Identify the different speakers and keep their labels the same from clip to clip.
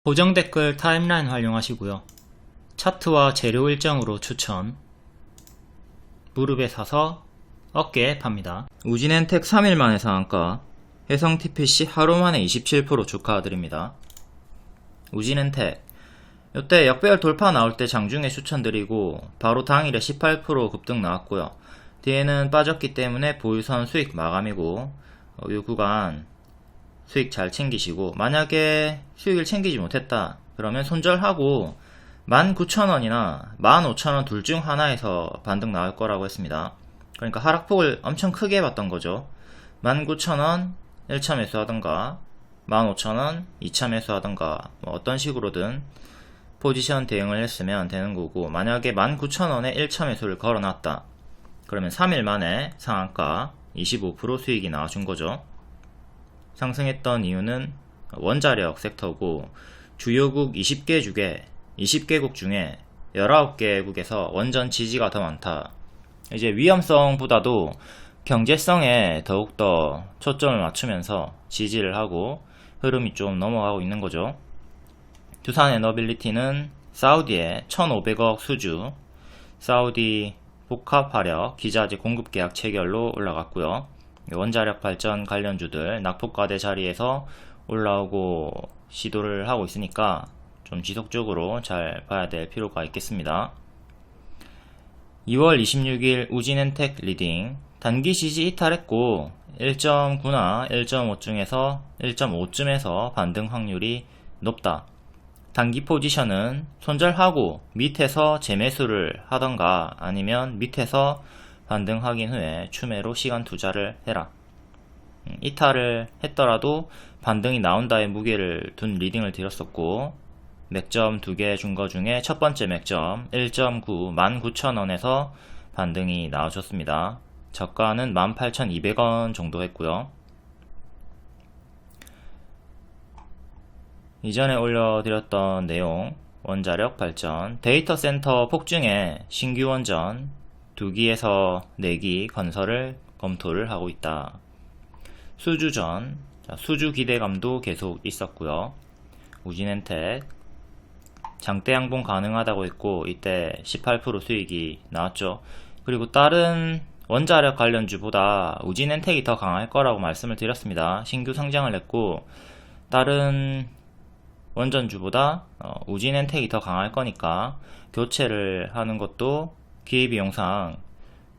Speaker 1: 고정 댓글 타임라인 활용하시고요. 차트와 재료 일정으로 추천. 무릎에 사서 어깨에 팝니다.
Speaker 2: 우진엔텍 3일 만에 상한가, 해성 TPC 하루 만에 27% 축하드립니다. 우진엔텍 이때 역배열 돌파 나올 때 장중에 추천드리고 바로 당일에 18% 급등 나왔고요. 뒤에는 빠졌기 때문에 보유선 수익 마감이고, 이 구간 수익 잘 챙기시고, 만약에 수익을 챙기지 못했다 그러면 손절하고 19,000원이나 15,000원 둘 중 하나에서 반등 나올 거라고 했습니다. 그러니까 하락폭을 엄청 크게 봤던 거죠. 19,000원 1차 매수하던가 15,000원 2차 매수하던가 뭐 어떤 식으로든 포지션 대응을 했으면 되는 거고, 만약에 19,000원에 1차 매수를 걸어놨다 그러면 3일 만에 상한가 25% 수익이 나와준 거죠. 상승했던 이유는 원자력 섹터고, 주요국 20개 중에 20개국 중에 19개국에서 원전 지지가 더 많다. 이제 위험성보다도 경제성에 더욱더 초점을 맞추면서 지지를 하고 흐름이 좀 넘어가고 있는 거죠. 두산에너빌리티는 사우디에 1,500억 수주, 사우디 복합화력 기자재 공급 계약 체결로 올라갔고요. 원자력 발전 관련주들 낙폭과대 자리에서 올라오고 시도를 하고 있으니까 좀 지속적으로 잘 봐야 될 필요가 있겠습니다. 2월 26일 우진엔텍 리딩 단기 지지 이탈했고 1.9나 1.5쯤에서 1.5쯤에서 반등 확률이 높다. 단기 포지션은 손절하고 밑에서 재매수를 하던가 아니면 밑에서 반등 확인 후에 추매로 시간 투자를 해라. 이탈을 했더라도 반등이 나온다의 무게를 둔 리딩을 드렸었고, 맥점 2개 준 거 중에 첫 번째 맥점 1.9 19,000원에서 반등이 나와줬습니다. 저가는 18,200원 정도 했고요. 이전에 올려드렸던 내용, 원자력 발전, 데이터 센터 폭증에 신규 원전 2기에서 4기 건설을 검토를 하고 있다. 수주전, 수주 기대감도 계속 있었고요. 우진엔텍 장대 양봉 가능하다고 했고 이때 18% 수익이 나왔죠. 그리고 다른 원자력 관련주보다 우진엔텍이 더 강할 거라고 말씀을 드렸습니다. 신규 상장을 했고 다른 원전주보다 우진엔텍이 더 강할 거니까 교체를 하는 것도 기회비용상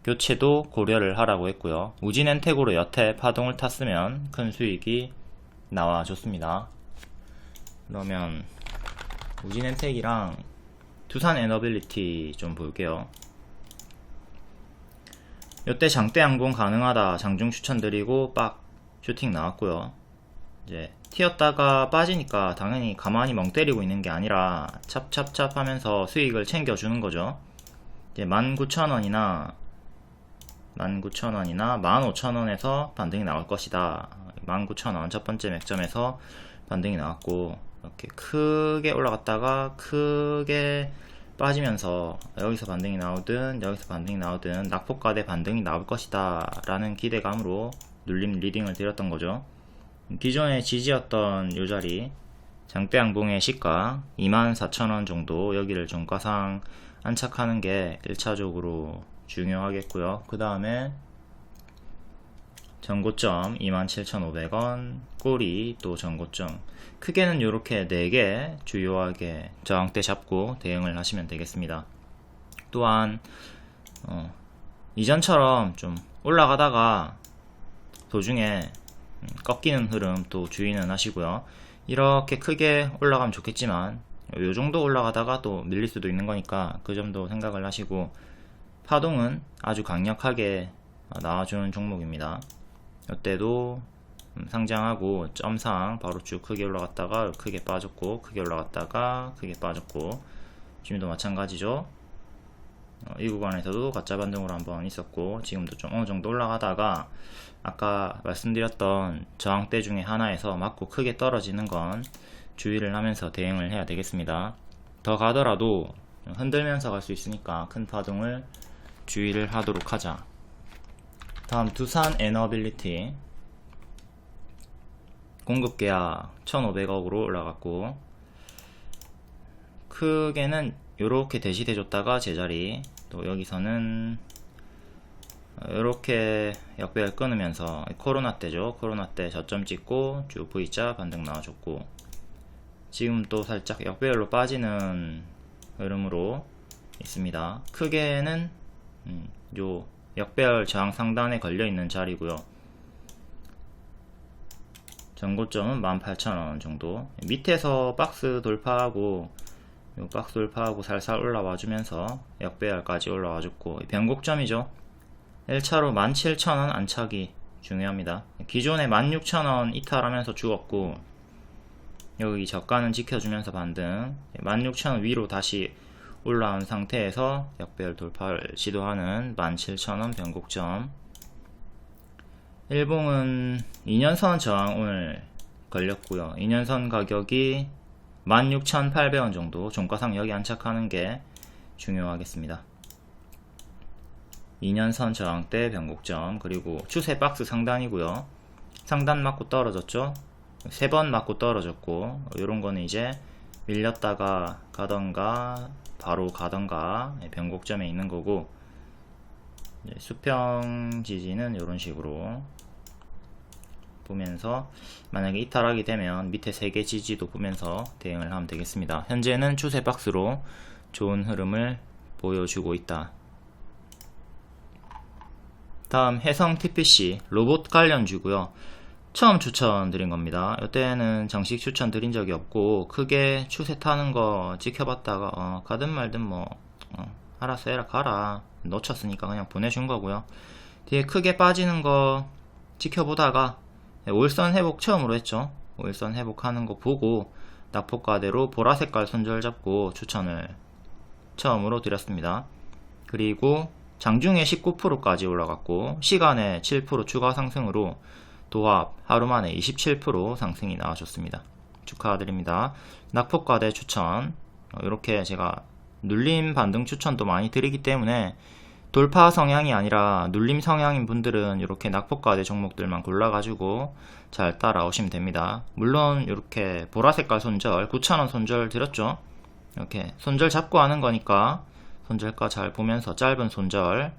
Speaker 2: 교체도 고려를 하라고 했고요. 우진엔텍으로 여태 파동을 탔으면 큰 수익이 나와줬습니다. 그러면 우진엔텍이랑 두산에너빌리티 좀 볼게요. 이때 장대 양봉 가능하다 장중 추천드리고 빡 슈팅 나왔고요. 이제 튀었다가 빠지니까 당연히 가만히 멍 때리고 있는 게 아니라 찹찹찹 하면서 수익을 챙겨주는 거죠. 이제 19,000원이나 15,000원에서 반등이 나올 것이다. 19,000원 첫 번째 맥점에서 반등이 나왔고, 이렇게 크게 올라갔다가 크게 빠지면서 여기서 반등이 나오든 여기서 반등이 나오든 낙폭과대 반등이 나올 것이다 라는 기대감으로 눌림 리딩을 드렸던 거죠. 기존의 지지였던 이 자리 장대 양봉의 시가 24,000원 정도, 여기를 종가상 안착하는 게 1차적으로 중요하겠고요. 그 다음에 전고점 27,500원, 꼬리 또 전고점, 크게는 이렇게 4개 주요하게 저항대 잡고 대응을 하시면 되겠습니다. 또한 이전처럼 좀 올라가다가 도중에 꺾이는 흐름 또 주의는 하시고요. 이렇게 크게 올라가면 좋겠지만 요정도 올라가다가 또 밀릴 수도 있는 거니까 그 점도 생각을 하시고, 파동은 아주 강력하게 나와주는 종목입니다. 이때도 상장하고 점상 바로 쭉 크게 올라갔다가 크게 빠졌고, 크게 올라갔다가 크게 빠졌고, 지금도 마찬가지죠. 이 구간에서도 가짜 반등으로 한번 있었고, 지금도 좀 어느 정도 올라가다가 아까 말씀드렸던 저항대 중에 하나에서 맞고 크게 떨어지는 건 주의를 하면서 대응을 해야 되겠습니다. 더 가더라도 흔들면서 갈 수 있으니까 큰 파동을 주의를 하도록 하자. 다음 두산에너빌리티 공급계약 1,500억으로 올라갔고, 크게는 요렇게 대시돼 줬다가 제자리, 또 여기서는 요렇게 역배열 끊으면서 코로나 때죠. 코로나 때 저점 찍고 쭉 V자 반등 나와줬고, 지금 또 살짝 역배열로 빠지는 흐름으로 있습니다. 크게는 요 역배열 저항 상단에 걸려있는 자리고요. 전고점은 18,000원 정도. 밑에서 박스 돌파하고 요 박스 돌파하고 살살 올라와 주면서 역배열까지 올라와 줬고, 변곡점이죠. 1차로 17,000원 안착이 중요합니다. 기존에 16,000원 이탈하면서 죽었고, 여기 저가는 지켜주면서 반등, 16,000원 위로 다시 올라온 상태에서 역배열 돌파를 시도하는 17,000원 변곡점. 일봉은 2년선 저항 오늘 걸렸고요. 2년선 가격이 16,800원 정도, 종가상 여기 안착하는 게 중요하겠습니다. 2년선 저항대 변곡점, 그리고 추세 박스 상단이고요. 상단 맞고 떨어졌죠. 3번 맞고 떨어졌고, 요런 거는 이제 밀렸다가 가던가 바로 가던가 변곡점에 있는 거고, 수평 지지는 이런 식으로 보면서 만약에 이탈하게 되면 밑에 3개 지지도 보면서 대응을 하면 되겠습니다. 현재는 추세 박스로 좋은 흐름을 보여주고 있다. 다음 해성 TPC 로봇 관련주고요. 처음 추천드린 겁니다. 이때는 정식 추천 드린 적이 없고, 크게 추세 타는 거 지켜봤다가 가든 말든 뭐 알아서 해라 가라, 놓쳤으니까 그냥 보내준 거고요. 뒤에 크게 빠지는 거 지켜보다가 5일선 회복 처음으로 했죠. 5일선 회복하는 거 보고 낙폭과대로 보라색깔 손절 잡고 추천을 처음으로 드렸습니다. 그리고 장중에 19%까지 올라갔고, 시간에 7% 추가 상승으로 도합 하루 만에 27% 상승이 나와줬습니다. 축하드립니다. 낙폭과대 추천, 이렇게 제가 눌림 반등 추천도 많이 드리기 때문에 돌파 성향이 아니라 눌림 성향인 분들은 이렇게 낙폭과대 종목들만 골라가지고 잘 따라오시면 됩니다. 물론 이렇게 보라색깔 손절 9,000원 손절 드렸죠. 이렇게 손절 잡고 하는 거니까 손절가 잘 보면서 짧은 손절,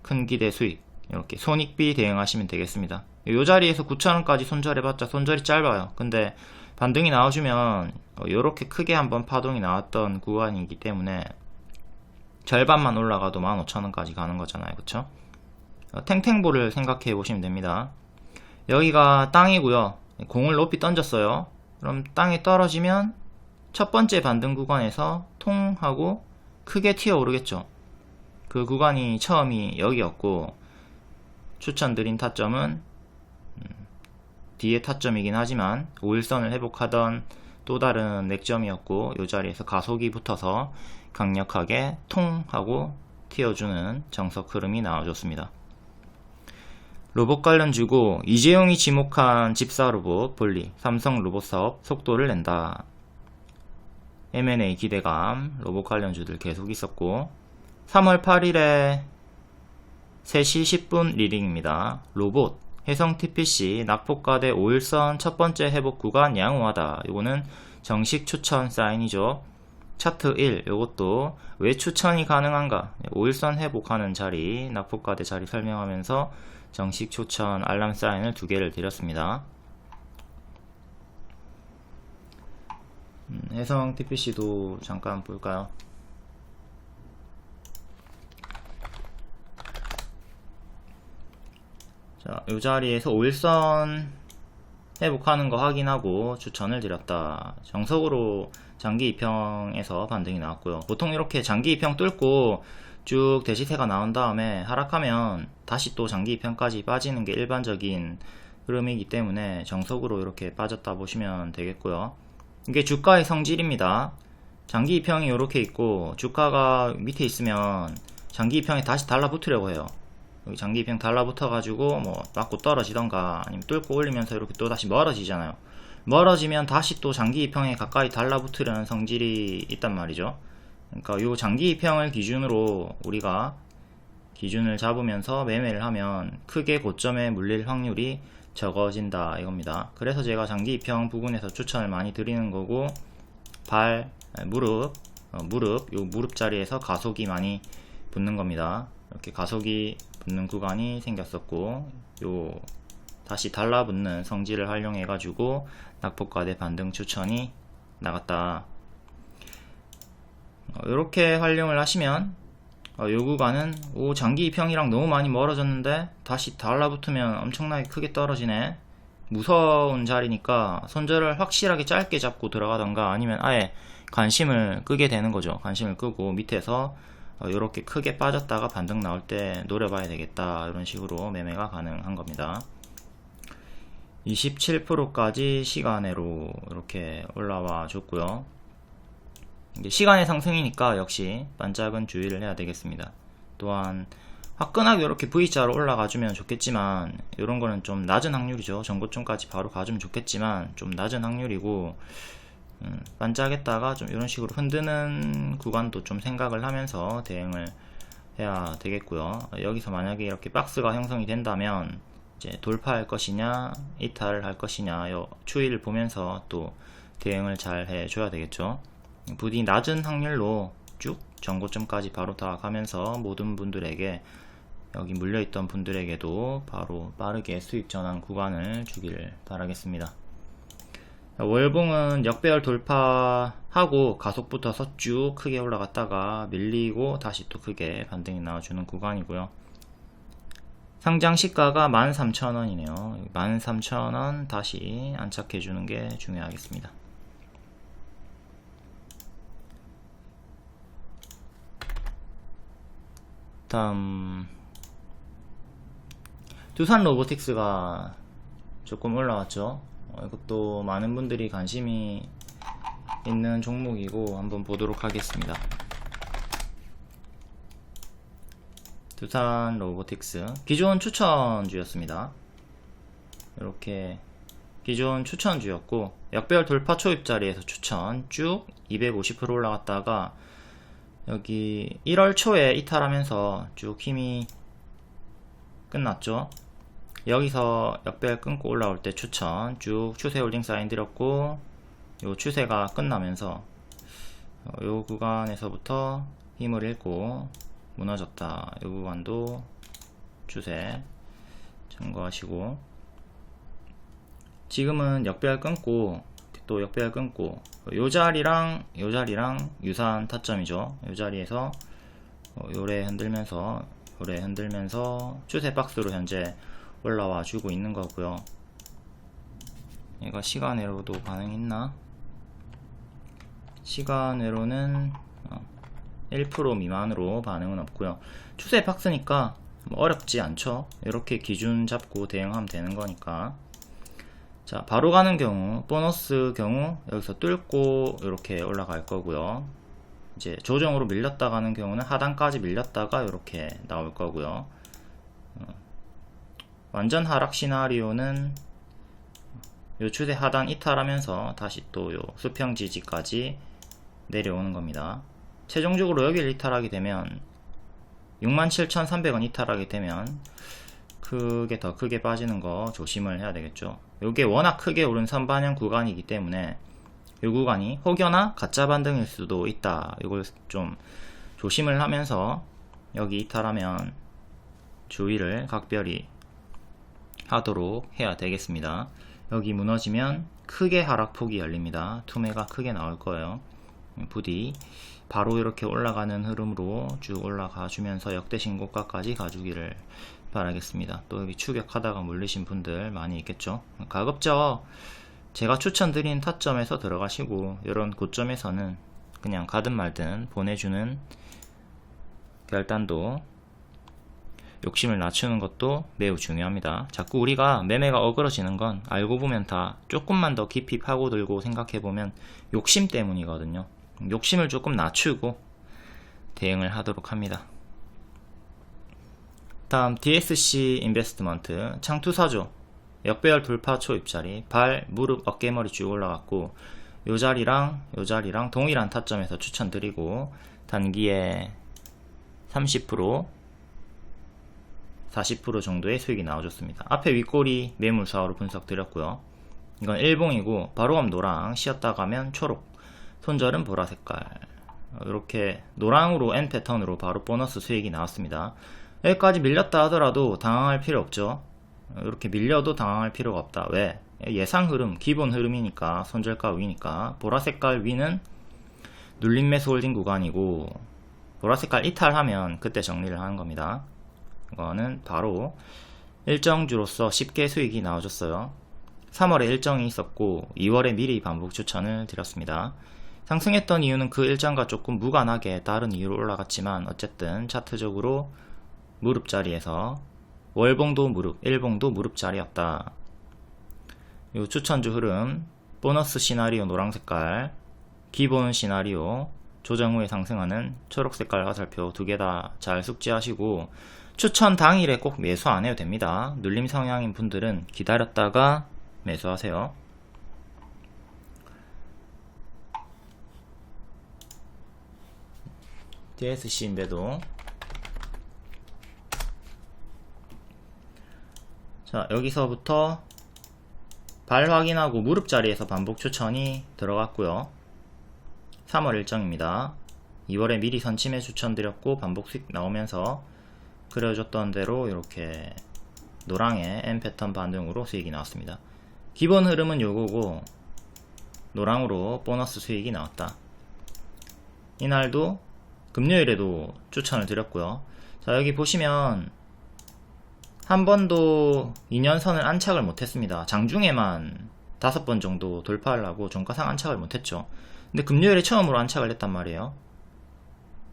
Speaker 2: 큰 기대 수익, 이렇게 손익비 대응하시면 되겠습니다. 이 자리에서 9,000원까지 손절해봤자 손절이 짧아요. 근데 반등이 나와주면 이렇게 크게 한번 파동이 나왔던 구간이기 때문에 절반만 올라가도 15,000원까지 가는 거잖아요. 그쵸? 탱탱볼을 생각해 보시면 됩니다. 여기가 땅이고요. 공을 높이 던졌어요. 그럼 땅에 떨어지면 첫 번째 반등 구간에서 통 하고 크게 튀어 오르겠죠. 그 구간이 처음이 여기였고, 추천드린 타점은 뒤에 타점이긴 하지만 5일선을 회복하던 또 다른 맥점이었고, 이 자리에서 가속이 붙어서 강력하게 통 하고 튀어주는 정석 흐름이 나와줬습니다. 로봇 관련주고, 이재용이 지목한 집사 로봇 볼리, 삼성 로봇 사업 속도를 낸다. M&A 기대감, 로봇 관련주들 계속 있었고, 3월 8일에 3시 10분 리딩입니다. 로봇, 해성 TPC, 낙폭과대 5일선 첫 번째 회복 구간 양호하다. 이거는 정식 추천 사인이죠. 차트 1, 이것도 왜 추천이 가능한가? 5일선 회복하는 자리, 낙폭과대 자리 설명하면서 정식 추천 알람 사인을 2개를 드렸습니다. 해성 TPC도 잠깐 볼까요? 자, 이 자리에서 5일선 회복하는 거 확인하고 추천을 드렸다. 정석으로 장기 2평에서 반등이 나왔고요. 보통 이렇게 장기 2평 뚫고 쭉 대시세가 나온 다음에 하락하면 다시 또 장기 2평까지 빠지는 게 일반적인 흐름이기 때문에 정석으로 이렇게 빠졌다 보시면 되겠고요. 이게 주가의 성질입니다. 장기 2평이 이렇게 있고 주가가 밑에 있으면 장기 2평에 다시 달라붙으려고 해요. 여기 장기 2평 달라붙어 가지고 뭐 맞고 떨어지던가 아니면 뚫고 올리면서 이렇게 또 다시 멀어지잖아요. 멀어지면 다시 또 장기 2평에 가까이 달라붙으려는 성질이 있단 말이죠. 그러니까 요 장기 2평을 기준으로 우리가 기준을 잡으면서 매매를 하면 크게 고점에 물릴 확률이 적어진다 이겁니다. 그래서 제가 장기 2평 부분에서 추천을 많이 드리는 거고, 발 무릎 자리에서 가속이 많이 붙는 겁니다. 이렇게 가속이 붙는 구간이 생겼었고, 요 다시 달라붙는 성질을 활용해 가지고 낙폭과대 반등 추천이 나갔다. 이렇게 활용을 하시면 요 구간은 장기 이평이랑 너무 많이 멀어졌는데 다시 달라붙으면 엄청나게 크게 떨어지네, 무서운 자리니까 손절을 확실하게 짧게 잡고 들어가던가 아니면 아예 관심을 끄게 되는 거죠. 관심을 끄고 밑에서 이렇게 크게 빠졌다가 반등 나올 때 노려봐야 되겠다, 이런 식으로 매매가 가능한 겁니다. 27%까지 시간외로 이렇게 올라와 줬고요. 시간의 상승이니까 역시 반짝은 주의를 해야 되겠습니다. 또한 화끈하게 이렇게 V자로 올라가 주면 좋겠지만, 이런 거는 좀 낮은 확률이죠. 전고점까지 바로 가주면 좋겠지만 좀 낮은 확률이고, 반짝했다가 좀 이런 식으로 흔드는 구간도 좀 생각을 하면서 대응을 해야 되겠고요. 여기서 만약에 이렇게 박스가 형성이 된다면 이제 돌파할 것이냐 이탈을 할 것이냐, 요 추이를 보면서 또 대응을 잘 해줘야 되겠죠. 부디 낮은 확률로 쭉 전고점까지 바로 다 가면서 모든 분들에게, 여기 물려있던 분들에게도 바로 빠르게 수익 전환 구간을 주길 바라겠습니다. 월봉은 역배열 돌파하고 가속 붙어서 쭉 크게 올라갔다가 밀리고 다시 또 크게 반등이 나와주는 구간이고요. 상장 시가가 13,000원이네요. 13,000원 다시 안착해주는 게 중요하겠습니다. 다음 두산 로보틱스가 조금 올라왔죠. 이것도 많은 분들이 관심이 있는 종목이고 한번 보도록 하겠습니다. 두산 로보틱스 기존 추천주였습니다. 이렇게 기존 추천주였고, 역배열 돌파 초입 자리에서 추천 쭉 250% 올라갔다가 여기 1월 초에 이탈하면서 쭉 힘이 끝났죠. 여기서 역배열 끊고 올라올 때 추천 쭉 추세 홀딩 사인 드렸고, 요 추세가 끝나면서 요 구간에서부터 힘을 잃고 무너졌다. 요 구간도 추세 참고하시고, 지금은 역배열 끊고 또 역배열 끊고 요 자리랑 유사한 타점이죠. 요 자리에서 요래 흔들면서 추세 박스로 현재 올라와 주고 있는 거고요. 얘가 시간외로도 반응있나? 시간외로는 1% 미만으로 반응은 없고요. 추세 박스니까 어렵지 않죠. 이렇게 기준 잡고 대응하면 되는 거니까. 자, 바로 가는 경우, 보너스 경우 여기서 뚫고 이렇게 올라갈 거고요. 이제 조정으로 밀렸다 가는 경우는 하단까지 밀렸다가 이렇게 나올 거고요. 완전 하락 시나리오는 요 추세 하단 이탈하면서 다시 또 요 수평 지지까지 내려오는 겁니다. 최종적으로 여기를 이탈하게 되면 67,300원 이탈하게 되면 더 크게 빠지는 거 조심을 해야 되겠죠. 요게 워낙 크게 오른 선반영 구간이기 때문에 요 구간이 혹여나 가짜 반등일 수도 있다. 이걸 좀 조심을 하면서 여기 이탈하면 주의를 각별히 하도록 해야 되겠습니다. 여기 무너지면 크게 하락폭이 열립니다. 투매가 크게 나올 거예요. 부디 바로 이렇게 올라가는 흐름으로 쭉 올라가 주면서 역대 신고가까지 가주기를 바라겠습니다. 또 여기 추격하다가 물리신 분들 많이 있겠죠. 가급적 제가 추천드린 타점에서 들어가시고, 이런 고점에서는 그냥 가든 말든 보내주는 결단도, 욕심을 낮추는 것도 매우 중요합니다. 자꾸 우리가 매매가 어그러지는 건 알고 보면 다 조금만 더 깊이 파고들고 생각해보면 욕심 때문이거든요. 욕심을 조금 낮추고 대응을 하도록 합니다. 다음 DSC 인베스트먼트 창투사죠. 역배열 돌파 초입자리, 발, 무릎, 어깨머리 쭉 올라갔고, 요 자리랑 동일한 타점에서 추천드리고 단기에 30% 40% 정도의 수익이 나와줬습니다. 앞에 윗꼬리 매물 사호로 분석 드렸고요. 이건 일봉이고 바로감 노랑, 쉬었다 가면 초록, 손절은 보라 색깔. 이렇게 노랑으로 N 패턴으로 바로 보너스 수익이 나왔습니다. 여기까지 밀렸다 하더라도 당황할 필요 없죠. 이렇게 밀려도 당황할 필요가 없다. 왜? 예상 흐름, 기본 흐름이니까, 손절가 위니까. 보라 색깔 위는 눌림 매수 홀딩 구간이고, 보라 색깔 이탈하면 그때 정리를 하는 겁니다. 이거는 바로 일정주로서 쉽게 수익이 나와줬어요. 3월에 일정이 있었고 2월에 미리 반복 추천을 드렸습니다. 상승했던 이유는 그 일정과 조금 무관하게 다른 이유로 올라갔지만 어쨌든 차트적으로 무릎 자리에서 월봉도 무릎, 일봉도 무릎 자리였다. 요 추천주 흐름, 보너스 시나리오 노랑 색깔, 기본 시나리오, 조정 후에 상승하는 초록 색깔 화살표 두 개 다 잘 숙지하시고 추천 당일에 꼭 매수 안 해도 됩니다. 눌림 성향인 분들은 기다렸다가 매수하세요. DSC인데도 자, 여기서부터 발 확인하고 무릎 자리에서 반복 추천이 들어갔고요. 3월 일정입니다. 2월에 미리 선침해 추천드렸고 반복 수익 나오면서 그려줬던 대로 이렇게 노랑의 M 패턴 반등으로 수익이 나왔습니다. 기본 흐름은 요거고 노랑으로 보너스 수익이 나왔다. 이날도 금요일에도 추천을 드렸고요. 자, 여기 보시면 한 번도 2년선을 안착을 못했습니다. 장중에만 5번 정도 돌파하려고 종가상 안착을 못했죠. 근데 금요일에 처음으로 안착을 했단 말이에요.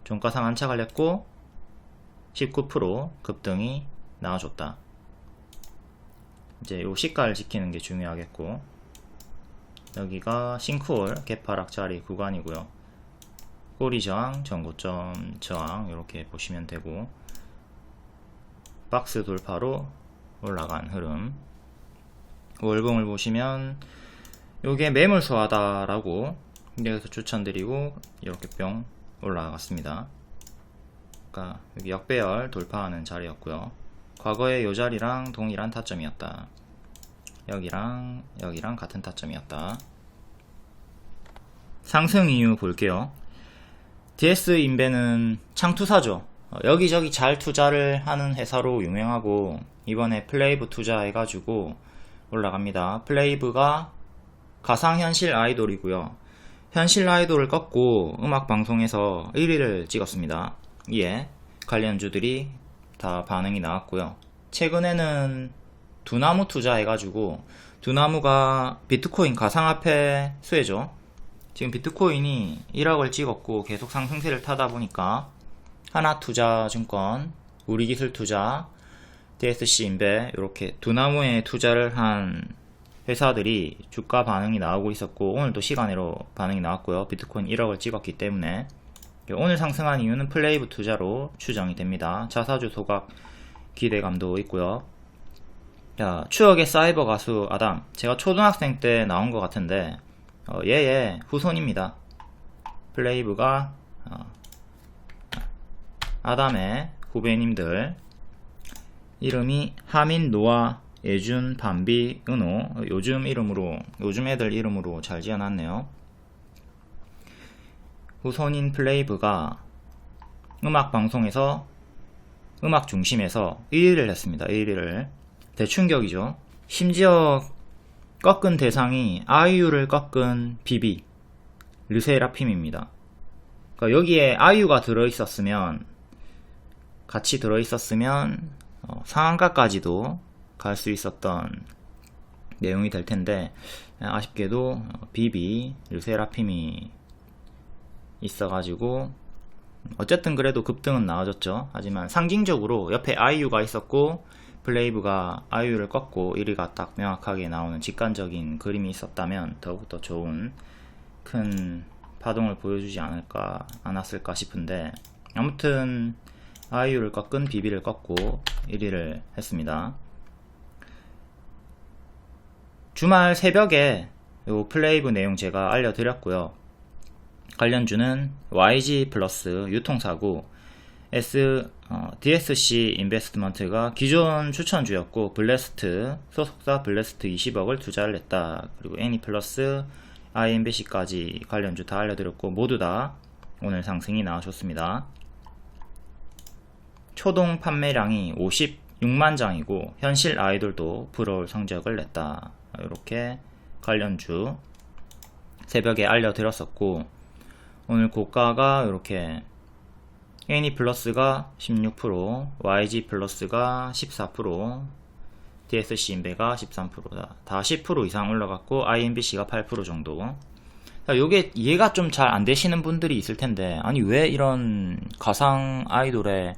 Speaker 2: 종가상 안착을 했고 19% 급등이 나와줬다. 이제 요 시가를 지키는 게 중요하겠고, 여기가 싱크홀 개파락 자리 구간이고요. 꼬리 저항, 전고점 저항 이렇게 보시면 되고, 박스 돌파로 올라간 흐름. 월봉을 보시면 요게 매물 소화다라고 여기서 추천드리고 이렇게 뿅 올라갔습니다. 그러니까 여기 역배열 돌파하는 자리였고요. 과거에 요 자리랑 동일한 타점이었다. 여기랑 같은 타점이었다. 상승 이유 볼게요. DS인베는 창투사죠. 여기저기 잘 투자를 하는 회사로 유명하고 이번에 플레이브 투자해가지고 올라갑니다. 플레이브가 가상현실 아이돌이고요. 현실 아이돌을 꺾고 음악방송에서 1위를 찍었습니다. 이에 관련주들이 다 반응이 나왔고요. 최근에는 두나무 투자해가지고, 두나무가 비트코인 가상화폐 수혜죠. 지금 비트코인이 1억을 찍었고 계속 상승세를 타다 보니까 하나투자증권, 우리기술투자, DSC인베 이렇게 두나무에 투자를 한 회사들이 주가 반응이 나오고 있었고, 오늘도 시간으로 반응이 나왔고요. 비트코인 1억을 찍었기 때문에 오늘 상승한 이유는 플레이브 투자로 추정이 됩니다. 자사주 소각 기대감도 있고요. 자, 추억의 사이버 가수 아담, 제가 초등학생 때 나온 것 같은데 얘의 후손입니다. 플레이브가 아담의 후배님들, 이름이 하민, 노아, 예준, 밤비, 은호, 요즘 애들 이름으로 잘 지어놨네요. 후손인 플레이브가 음악방송에서 음악 중심에서 1위를 했습니다. 1위를. 대충격이죠. 심지어 꺾은 대상이 아이유를 꺾은 비비, 르세라핌입니다. 그러니까 여기에 아이유가 같이 들어있었으면 상한가까지도 갈 수 있었던 내용이 될 텐데, 아쉽게도 비비, 르세라핌이 있어가지고 어쨌든 그래도 급등은 나와줬죠. 하지만 상징적으로 옆에 아이유가 있었고 플레이브가 아이유를 꺾고 1위가 딱 명확하게 나오는 직관적인 그림이 있었다면 더욱더 좋은 큰 파동을 보여주지 않았을까 싶은데, 아무튼 아이유를 꺾은 비비를 꺾고 1위를 했습니다. 주말 새벽에 요 플레이브 내용 제가 알려드렸고요. 관련주는 YG 플러스 유통사고, DSC 인베스트먼트가 기존 추천주였고 블래스트 소속사 블래스트 20억을 투자를 했다. 그리고 애니 플러스 IMBC까지 관련주 다 알려드렸고 모두 다 오늘 상승이 나와줬습니다. 초동 판매량이 56만 장이고 현실 아이돌도 부러울 성적을 냈다. 이렇게 관련주 새벽에 알려드렸었고, 오늘 고가가 이렇게 NE 플러스가 16%, YG 플러스가 14%, DSC 인베가 13%다. 다 10% 이상 올라갔고 IMBC가 8% 정도. 요게 이해가 좀 잘 안 되시는 분들이 있을 텐데, 아니 왜 이런 가상 아이돌에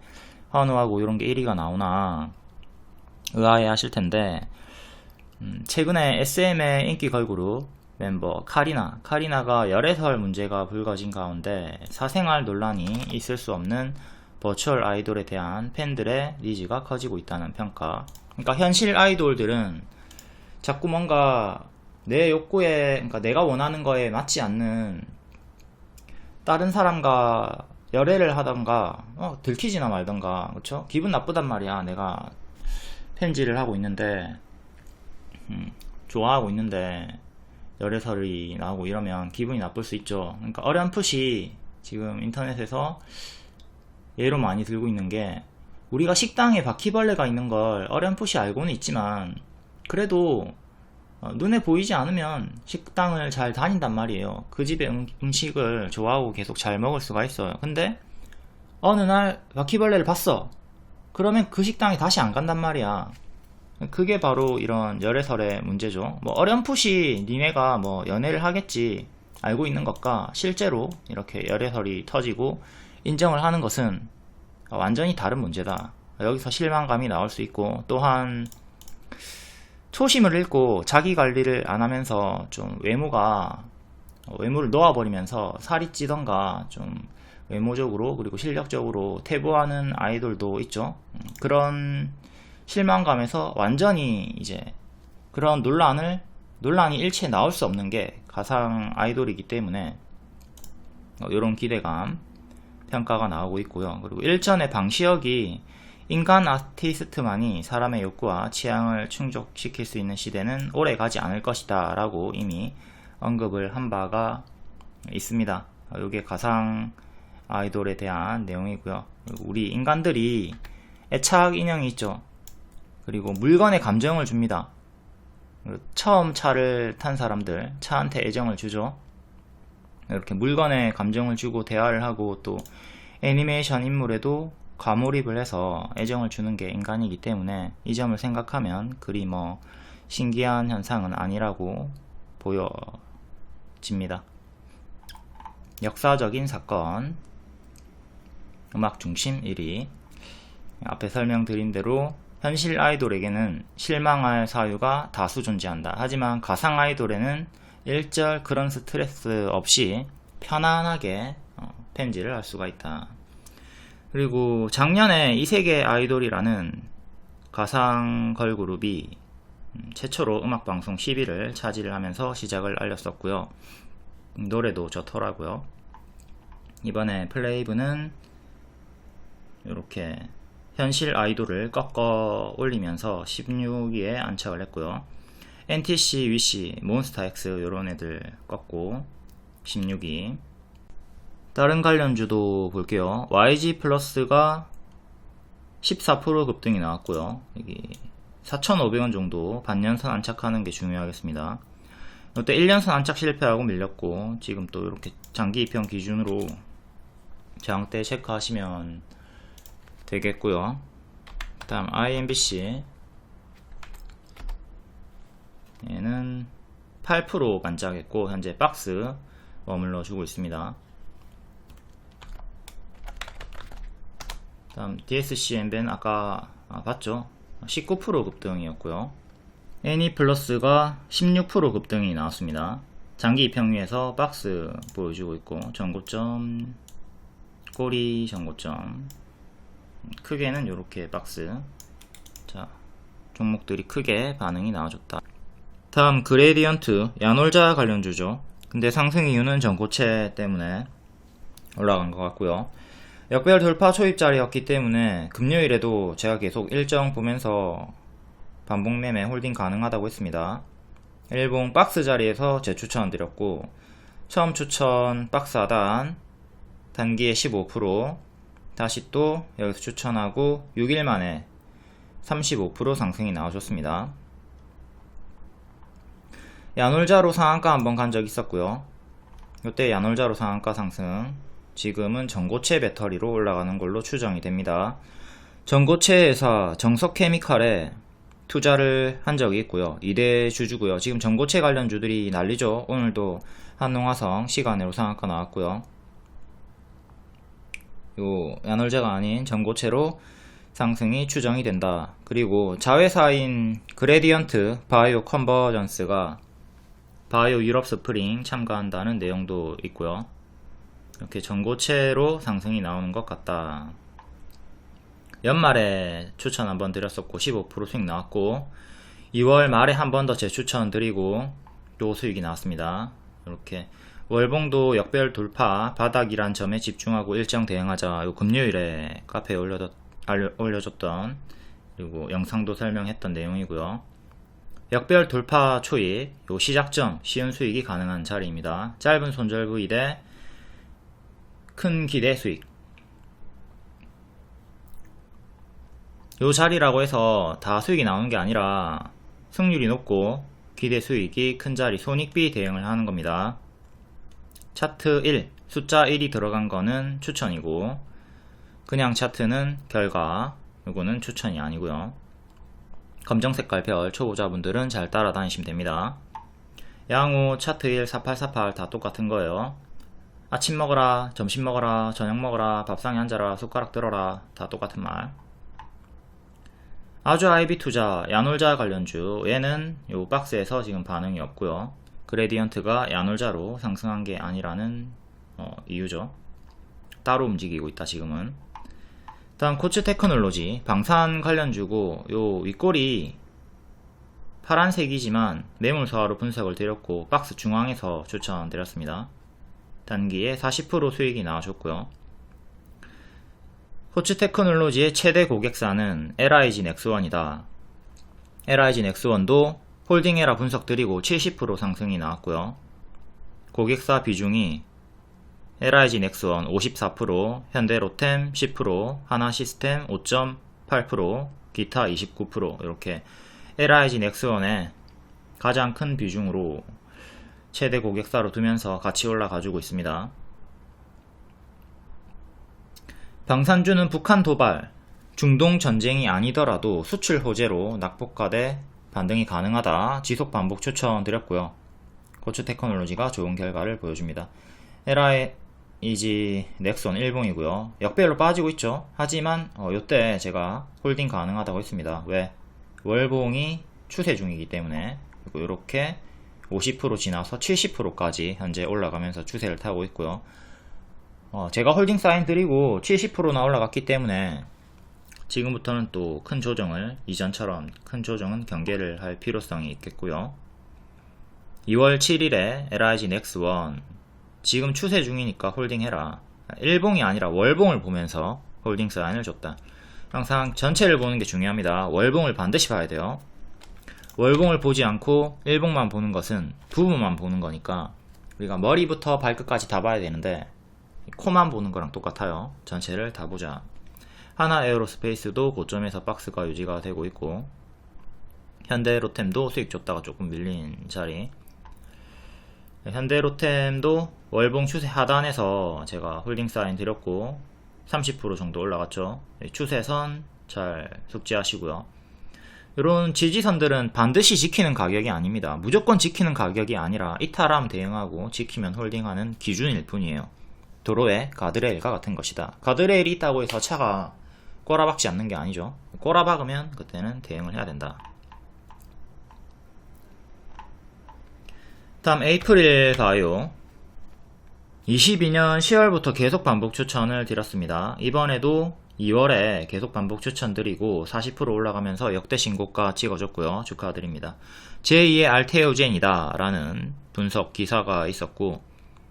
Speaker 2: 환호하고 이런 게 1위가 나오나 의아해 하실 텐데, 최근에 SM의 인기 걸그룹 멤버 카리나가 열애설 문제가 불거진 가운데 사생활 논란이 있을 수 없는 버추얼 아이돌에 대한 팬들의 니즈가 커지고 있다는 평가. 그러니까 현실 아이돌들은 자꾸 뭔가 내 욕구에, 그러니까 내가 원하는 거에 맞지 않는 다른 사람과 열애를 하던가 들키지나 말던가, 그쵸? 기분 나쁘단 말이야. 내가 팬질을 하고 있는데 좋아하고 있는데 열애설이 나오고 이러면 기분이 나쁠 수 있죠. 그러니까 어렴풋이 지금 인터넷에서 예로 많이 들고 있는 게, 우리가 식당에 바퀴벌레가 있는 걸 어렴풋이 알고는 있지만 그래도 눈에 보이지 않으면 식당을 잘 다닌단 말이에요. 그 집의 음식을 좋아하고 계속 잘 먹을 수가 있어요. 근데 어느 날 바퀴벌레를 봤어. 그러면 그 식당에 다시 안 간단 말이야. 그게 바로 이런 열애설의 문제죠. 뭐 어렴풋이 니네가 뭐 연애를 하겠지 알고 있는 것과 실제로 이렇게 열애설이 터지고 인정을 하는 것은 완전히 다른 문제다. 여기서 실망감이 나올 수 있고, 또한 초심을 잃고 자기 관리를 안 하면서 좀 외모를 놓아버리면서 살이 찌던가 좀 외모적으로 그리고 실력적으로 퇴보하는 아이돌도 있죠. 그런 실망감에서 완전히 이제 그런 논란이 일체 나올 수 없는 게 가상 아이돌이기 때문에 이런 기대감 평가가 나오고 있고요. 그리고 일전에 방시혁이 인간 아티스트만이 사람의 욕구와 취향을 충족시킬 수 있는 시대는 오래 가지 않을 것이다 라고 이미 언급을 한 바가 있습니다. 이게 가상 아이돌에 대한 내용이고요. 그리고 우리 인간들이 애착 인형이 있죠. 그리고 물건에 감정을 줍니다. 처음 차를 탄 사람들 차한테 애정을 주죠. 이렇게 물건에 감정을 주고 대화를 하고, 또 애니메이션 인물에도 과몰입을 해서 애정을 주는 게 인간이기 때문에 이 점을 생각하면 그리 뭐 신기한 현상은 아니라고 보여집니다. 역사적인 사건, 음악 중심 1위. 앞에 설명드린 대로 현실 아이돌에게는 실망할 사유가 다수 존재한다. 하지만 가상 아이돌에는 일절 그런 스트레스 없이 편안하게 팬질을 할 수가 있다. 그리고 작년에 이세계 아이돌이라는 가상 걸그룹이 최초로 음악방송 10위를 차지를 하면서 시작을 알렸었고요. 노래도 좋더라고요. 이번에 플레이브는 이렇게 현실 아이돌을 꺾어 올리면서 16위에 안착을 했고요. NTC, 위시, 몬스타엑스 이런 애들 꺾고 16위. 다른 관련주도 볼게요. YG 플러스가 14% 급등이 나왔고요. 여기 4,500원 정도 반년선 안착하는 게 중요하겠습니다. 이때 1년선 안착 실패하고 밀렸고, 지금 또 이렇게 장기 입형 기준으로 저항대 체크하시면 되겠고요. 다음 IMBC, 얘는 8% 반짝했고 현재 박스 머물러 주고 있습니다. 다음 DSC 엔벤 아까 봤죠? 19% 급등이었고요. NE 플러스가 16% 급등이 나왔습니다. 장기 입형위에서 박스 보여주고 있고, 전고점, 꼬리 전고점, 크게는 이렇게 박스. 자, 종목들이 크게 반응이 나와줬다. 다음 그레디언트, 야놀자 관련주죠. 근데 상승 이유는 전고체 때문에 올라간 것 같고요. 역배열 돌파 초입자리였기 때문에 금요일에도 제가 계속 일정 보면서 반복 매매 홀딩 가능하다고 했습니다. 일봉 박스 자리에서 재추천 드렸고, 처음 추천 박스 하단 단기에 15%, 다시 또 여기서 추천하고 6일 만에 35% 상승이 나와줬습니다. 야놀자로 상한가 한번 간 적 있었고요. 이때 야놀자로 상한가 상승, 지금은 전고체 배터리로 올라가는 걸로 추정이 됩니다. 전고체 회사 정석케미칼에 투자를 한 적이 있고요. 2대 주주고요. 지금 전고체 관련주들이 난리죠. 오늘도 한농화성 시간으로 상한가 나왔고요. 요 야놀자가 아닌 전고체로 상승이 추정이 된다. 그리고 자회사인 그레디언트 바이오 컨버전스가 바이오 유럽 스프링 참가한다는 내용도 있고요. 이렇게 전고체로 상승이 나오는 것 같다. 연말에 추천 한번 드렸었고 15% 수익 나왔고, 2월 말에 한 번 더 재추천 드리고 또 수익이 나왔습니다. 이렇게 월봉도 역별 돌파 바닥이란 점에 집중하고 일정 대응하자. 요 금요일에 카페에 올려줬던, 그리고 영상도 설명했던 내용이고요. 역별 돌파 초입, 요 시작점 쉬운 수익이 가능한 자리입니다. 짧은 손절 부위 대 큰 기대 수익, 요 자리라고 해서 다 수익이 나오는 게 아니라 승률이 높고 기대 수익이 큰 자리 손익비 대응을 하는 겁니다. 차트 1, 숫자 1이 들어간 거는 추천이고, 그냥 차트는 결과, 요거는 추천이 아니고요. 검정 색깔 별 초보자분들은 잘 따라다니시면 됩니다. 양호 차트 1, 4848 다 똑같은 거예요. 아침 먹어라, 점심 먹어라, 저녁 먹어라, 밥상에 앉아라, 숟가락 들어라, 다 똑같은 말. 아주 아이비 투자 야놀자 관련주, 얘는 요 박스에서 지금 반응이 없고요. 그레디언트가 야놀자로 상승한 게 아니라는 이유죠. 따로 움직이고 있다 지금은. 다음 코츠 테크놀로지 방산 관련주고, 요 윗골이 파란색이지만 매물 소화로 분석을 드렸고 박스 중앙에서 추천드렸습니다. 단기에 40% 수익이 나와줬고요. 코츠 테크놀로지의 최대 고객사는 LIG 넥스원이다. LIG 넥스원도 홀딩해라 분석 드리고 70% 상승이 나왔고요. 고객사 비중이 LIG 넥스원 54%, 현대로템 10%, 하나시스템 5.8%, 기타 29%, 이렇게 LIG 넥스원의 가장 큰 비중으로 최대 고객사로 두면서 같이 올라가주고 있습니다. 방산주는 북한 도발, 중동 전쟁이 아니더라도 수출 호재로 낙폭과대 반등이 가능하다. 지속 반복 추천드렸고요. 코츠 테크놀로지가 좋은 결과를 보여줍니다. LIG 넥슨 일봉이고요. 역배열로 빠지고 있죠. 하지만 요때 제가 홀딩 가능하다고 했습니다. 왜? 월봉이 추세 중이기 때문에. 그리고 이렇게 50% 지나서 70%까지 현재 올라가면서 추세를 타고 있고요. 제가 홀딩 사인 드리고 70%나 올라갔기 때문에 지금부터는 또 큰 조정을, 이전처럼 큰 조정은 경계를 할 필요성이 있겠고요. 2월 7일에 LIG 넥스원 지금 추세 중이니까 홀딩해라. 일봉이 아니라 월봉을 보면서 홀딩 사인을 줬다. 항상 전체를 보는 게 중요합니다. 월봉을 반드시 봐야 돼요. 월봉을 보지 않고 일봉만 보는 것은 부분만 보는 거니까 우리가 머리부터 발끝까지 다 봐야 되는데 코만 보는 거랑 똑같아요. 전체를 다 보자. 하나 에어로스페이스도 고점에서 박스가 유지가 되고 있고, 현대로템도 수익 줬다가 조금 밀린 자리. 현대로템도 월봉 추세 하단에서 제가 홀딩 사인 드렸고 30% 정도 올라갔죠. 추세선 잘 숙지하시고요. 이런 지지선들은 반드시 지키는 가격이 아닙니다. 무조건 지키는 가격이 아니라 이탈함 대응하고 지키면 홀딩하는 기준일 뿐이에요. 도로에 가드레일과 같은 것이다. 가드레일이 있다고 해서 차가 꼬라박지 않는 게 아니죠. 꼬라박으면 그때는 대응을 해야 된다. 다음 에이프릴 바이오, 22년 10월부터 계속 반복 추천을 드렸습니다. 이번에도 2월에 계속 반복 추천드리고 40% 올라가면서 역대 신고가 찍어줬고요. 축하드립니다. 제2의 알테오젠이다 라는 분석 기사가 있었고,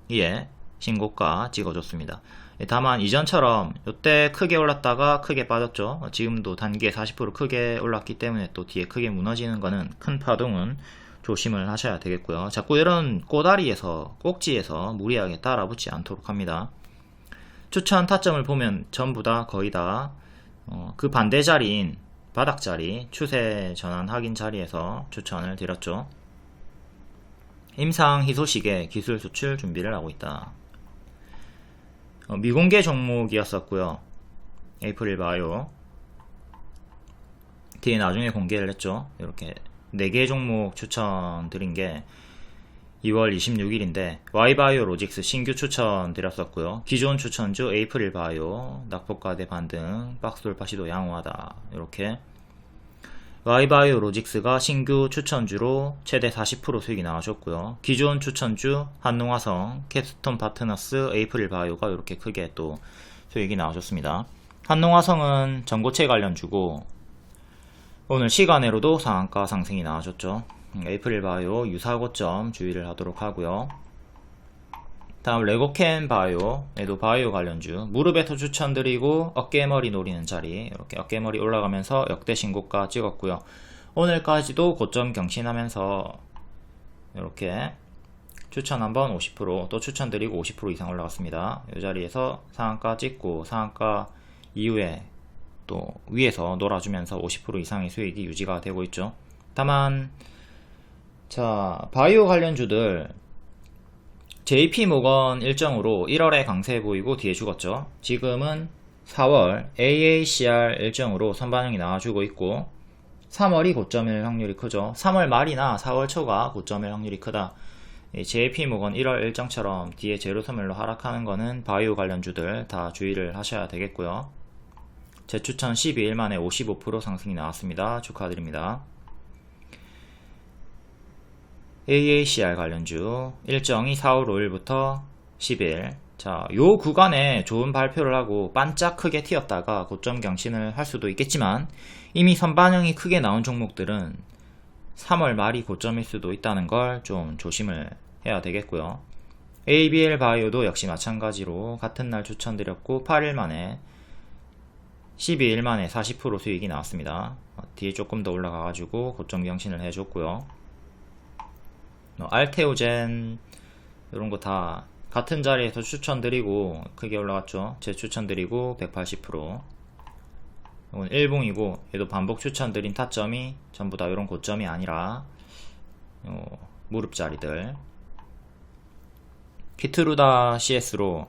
Speaker 2: 이에 신고가 찍어줬습니다. 다만 이전처럼 이때 크게 올랐다가 크게 빠졌죠. 지금도 단기에 40% 크게 올랐기 때문에 또 뒤에 크게 무너지는 거는 큰 파동은 조심을 하셔야 되겠고요. 자꾸 이런 꼬다리에서 꼭지에서 무리하게 따라붙지 않도록 합니다. 추천 타점을 보면 전부 다 거의 다 그 반대 자리인 바닥 자리, 추세 전환 확인 자리에서 추천을 드렸죠. 임상 희소식에 기술 수출 준비를 하고 있다. 미공개 종목이었었고요. 에이프릴 바이오 뒤에 나중에 공개를 했죠. 이렇게 4개 종목 추천드린 게 2월 26일인데 Y바이오 로직스 신규 추천 드렸었고요. 기존 추천주 에이프릴 바이오 낙폭과대 반등 박스 돌파 시도 양호하다. 이렇게 Y바이오 로직스가 신규 추천주로 최대 40% 수익이 나와줬고요. 기존 추천주 한농화성, 캡스톤 파트너스, 에이프릴 바이오가 이렇게 크게 또 수익이 나와줬습니다. 한농화성은 전고체 관련주고 오늘 시간으로도 상한가 상승이 나와줬죠. 에이프릴 바이오 유사 고점 주의를 하도록 하고요. 다음 레고캔 바이오에도 바이오 관련주 무릎에서 추천드리고 어깨머리 노리는 자리 이렇게 어깨머리 올라가면서 역대 신고가 찍었고요. 오늘까지도 고점 경신하면서 이렇게 추천 한번 50% 또 추천드리고 50% 이상 올라갔습니다. 이 자리에서 상한가 찍고 상한가 이후에 또 위에서 놀아주면서 50% 이상의 수익이 유지가 되고 있죠. 다만 자 바이오 관련주들 JP모건 일정으로 1월에 강세 보이고 뒤에 죽었죠. 지금은 4월 AACR 일정으로 선반영이 나와주고 있고 3월이 고점일 확률이 크죠. 3월 말이나 4월 초가 고점일 확률이 크다. JP모건 1월 일정처럼 뒤에 제로섬유로 하락하는 거는 바이오 관련주들 다 주의를 하셔야 되겠고요. 재추천 12일 만에 55% 상승이 나왔습니다. 축하드립니다. AACR 관련주 일정이 4월 5일부터 10일. 자, 요 구간에 좋은 발표를 하고 반짝 크게 튀었다가 고점 경신을 할 수도 있겠지만 이미 선반영이 크게 나온 종목들은 3월 말이 고점일 수도 있다는 걸 좀 조심을 해야 되겠고요. ABL 바이오도 역시 마찬가지로 같은 날 추천드렸고 8일 만에 12일 만에 40% 수익이 나왔습니다. 뒤에 조금 더 올라가가지고 고점 경신을 해줬고요. 알테오젠 이런 거 다 같은 자리에서 추천드리고 크게 올라갔죠. 재추천드리고 180%. 이건 일봉이고 얘도 반복 추천드린 타점이 전부 다 이런 고점이 아니라 무릎 자리들. 키트루다 CS로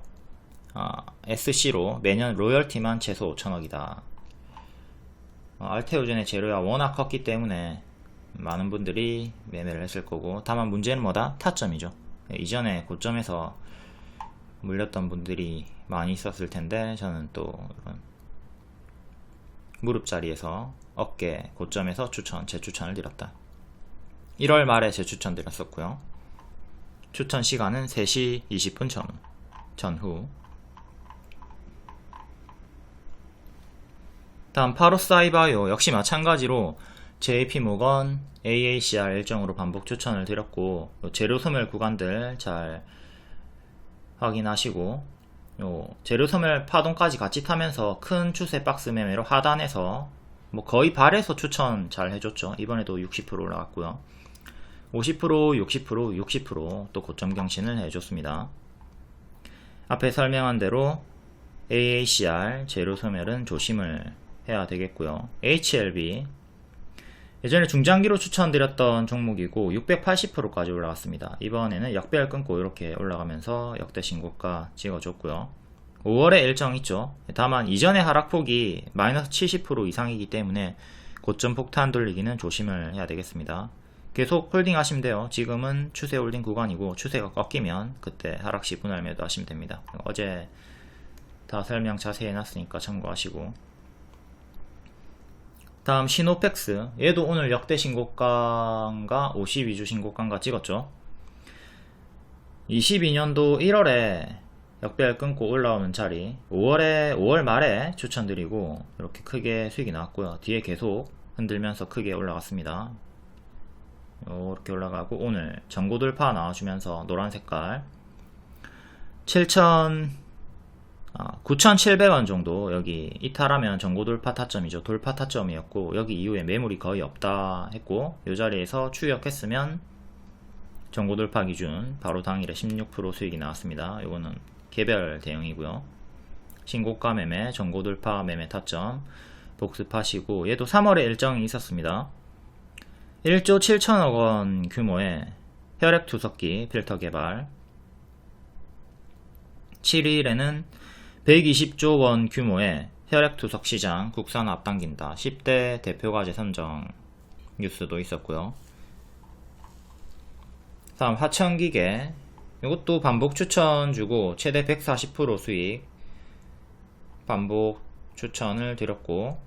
Speaker 2: SC로 매년 로열티만 최소 5천억이다. 알테오젠의 재료야 워낙 컸기 때문에 많은 분들이 매매를 했을 거고 다만 문제는 뭐다? 타점이죠. 이전에 고점에서 물렸던 분들이 많이 있었을 텐데 저는 또 이런 무릎 자리에서 어깨 고점에서 재추천을 드렸다. 1월 말에 재추천 드렸었고요. 추천 시간은 3시 20분 전후. 다음 파로사이바이오 역시 마찬가지로 JP모건 AACR 일정으로 반복 추천을 드렸고 재료소멸 구간들 잘 확인하시고 재료소멸 파동까지 같이 타면서 큰 추세 박스 매매로 하단에서 뭐 거의 발에서 추천 잘 해줬죠. 이번에도 60% 올라갔고요. 50%, 60%, 60% 고점 경신을 해줬습니다. 앞에 설명한 대로 AACR 재료소멸은 조심을 해야 되겠고요. HLB 예전에 중장기로 추천드렸던 종목이고 680%까지 올라갔습니다. 이번에는 역배열 끊고 이렇게 올라가면서 역대 신고가 찍어줬고요. 5월에 일정 있죠. 다만 이전의 하락폭이 마이너스 70% 이상이기 때문에 고점 폭탄 돌리기는 조심을 해야 되겠습니다. 계속 홀딩 하시면 돼요. 지금은 추세 홀딩 구간이고 추세가 꺾이면 그때 하락시 분할 매도 하시면 됩니다. 어제 다 설명 자세히 해놨으니까 참고하시고. 다음 시노펙스 얘도 오늘 역대 신고가인가 52주 신고가인가 찍었죠. 22년도 1월에 역배열 끊고 올라오는 자리 5월 말에 추천드리고 이렇게 크게 수익이 나왔고요. 뒤에 계속 흔들면서 크게 올라갔습니다. 이렇게 올라가고 오늘 전고 돌파 나와주면서 노란 색깔 9,700원 정도 여기 이탈하면 전고 돌파 타점이죠. 돌파 타점이었고 여기 이후에 매물이 거의 없다 했고 이 자리에서 추격했으면 전고 돌파 기준 바로 당일에 16% 수익이 나왔습니다. 이거는 개별 대응이고요. 신고가 매매, 전고 돌파 매매 타점 복습하시고 얘도 3월에 일정이 있었습니다. 1조 7천억 원 규모의 혈액 투석기 필터 개발, 7일에는 120조 원 규모의 혈액 투석 시장 국산화 앞당긴다. 10대 대표과제 선정 뉴스도 있었고요. 다음 화천기계, 이것도 반복 추천 주고 최대 140% 수익 반복 추천을 드렸고,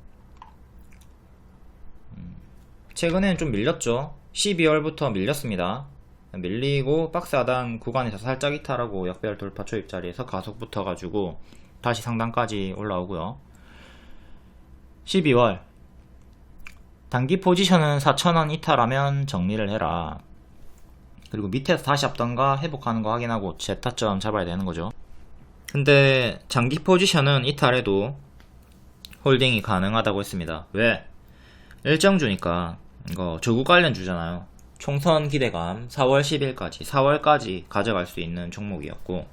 Speaker 2: 최근에는 좀 밀렸죠. 12월부터 밀렸습니다. 밀리고 박스 하단 구간에서 살짝 이탈하고 역배열 돌파 초입 자리에서 가속 붙어가지고 다시 상단까지 올라오고요. 12월 단기 포지션은 4,000원 이탈하면 정리를 해라. 그리고 밑에서 다시 잡던가 회복하는 거 확인하고 재타점 잡아야 되는 거죠. 근데 장기 포지션은 이탈해도 홀딩이 가능하다고 했습니다. 왜? 일정 주니까 이거 조국 관련 주잖아요. 총선 기대감 4월 10일까지 4월까지 가져갈 수 있는 종목이었고,